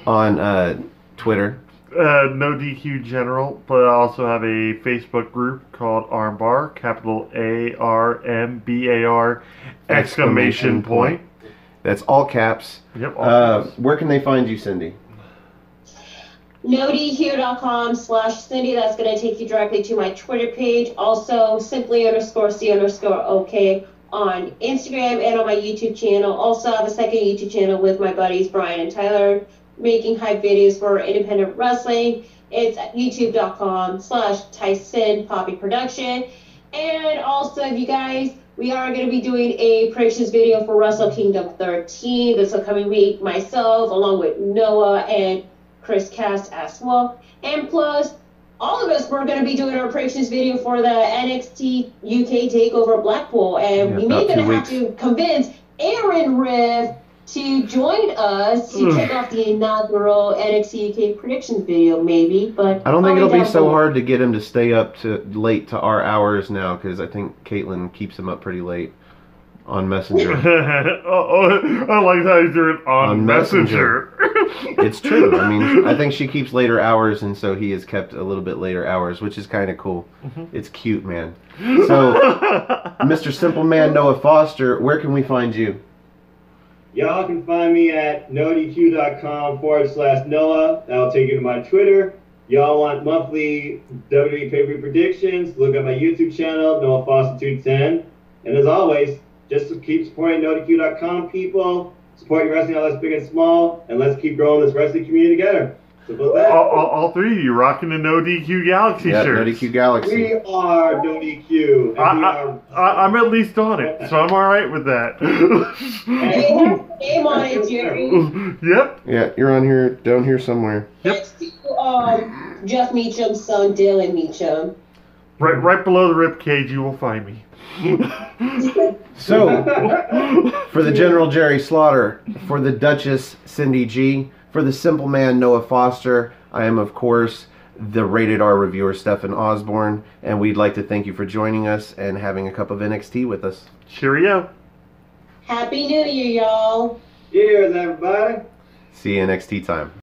on Twitter. No DQ General, but I also have a Facebook group called Armbar, capital ARMBAR, exclamation point. That's all caps. Yep. All caps. Where can they find you, Cindy? NoDQ.com/Cindy. That's going to take you directly to my Twitter page. Also, simply_C_OK on Instagram and on my YouTube channel. Also, I have a second YouTube channel with my buddies Brian and Tyler, making hype videos for independent wrestling. It's at youtube.com/Tyson Poppy Production. And also, if you guys, we are going to be doing a predictions video for Wrestle Kingdom 13 this upcoming week. Myself, along with Noah and Chris Cast as well. And plus, all of us, we're going to be doing our predictions video for the NXT UK Takeover Blackpool. And we may going to have to convince Aaron Riff to join us to kick off the inaugural NXT UK predictions video, maybe. But I don't think it'll be so hard to get him to stay up to late to our hours now, because I think Caitlin keeps him up pretty late on Messenger. I like how he's doing it on Messenger. It's true. I mean, I think she keeps later hours, and so he has kept a little bit later hours, which is kind of cool. It's cute, man. So, Mr. Simple Man Noah Foster, where can we find you? Y'all can find me at nodq.com/Noah. That'll take you to my Twitter. Y'all want monthly WWE pay-per-view predictions? Look at my YouTube channel, Noah Foster 210. And as always, just to keep supporting nodq.com, people. Support your wrestling, all that's big and small, and let's keep growing this wrestling community together. Simple as that. All three of you rocking the No DQ Galaxy shirts. No DQ Galaxy. We are No DQ. I'm at least on it, so I'm alright with that. Hey, have a name on it, Jerry. Yep. Yeah, you're on here, down here somewhere. Next to Jeff Meacham's son, Dylan Meacham. Right below the rib cage, you will find me. So, for the General Jerry Slaughter, for the Duchess Cindy G, for the Simple Man Noah Foster, I am, of course, the Rated R reviewer Stephen Osborne, and we'd like to thank you for joining us and having a cup of NXT with us. Cheerio. Happy New Year, y'all. Cheers, everybody. See you NXT time.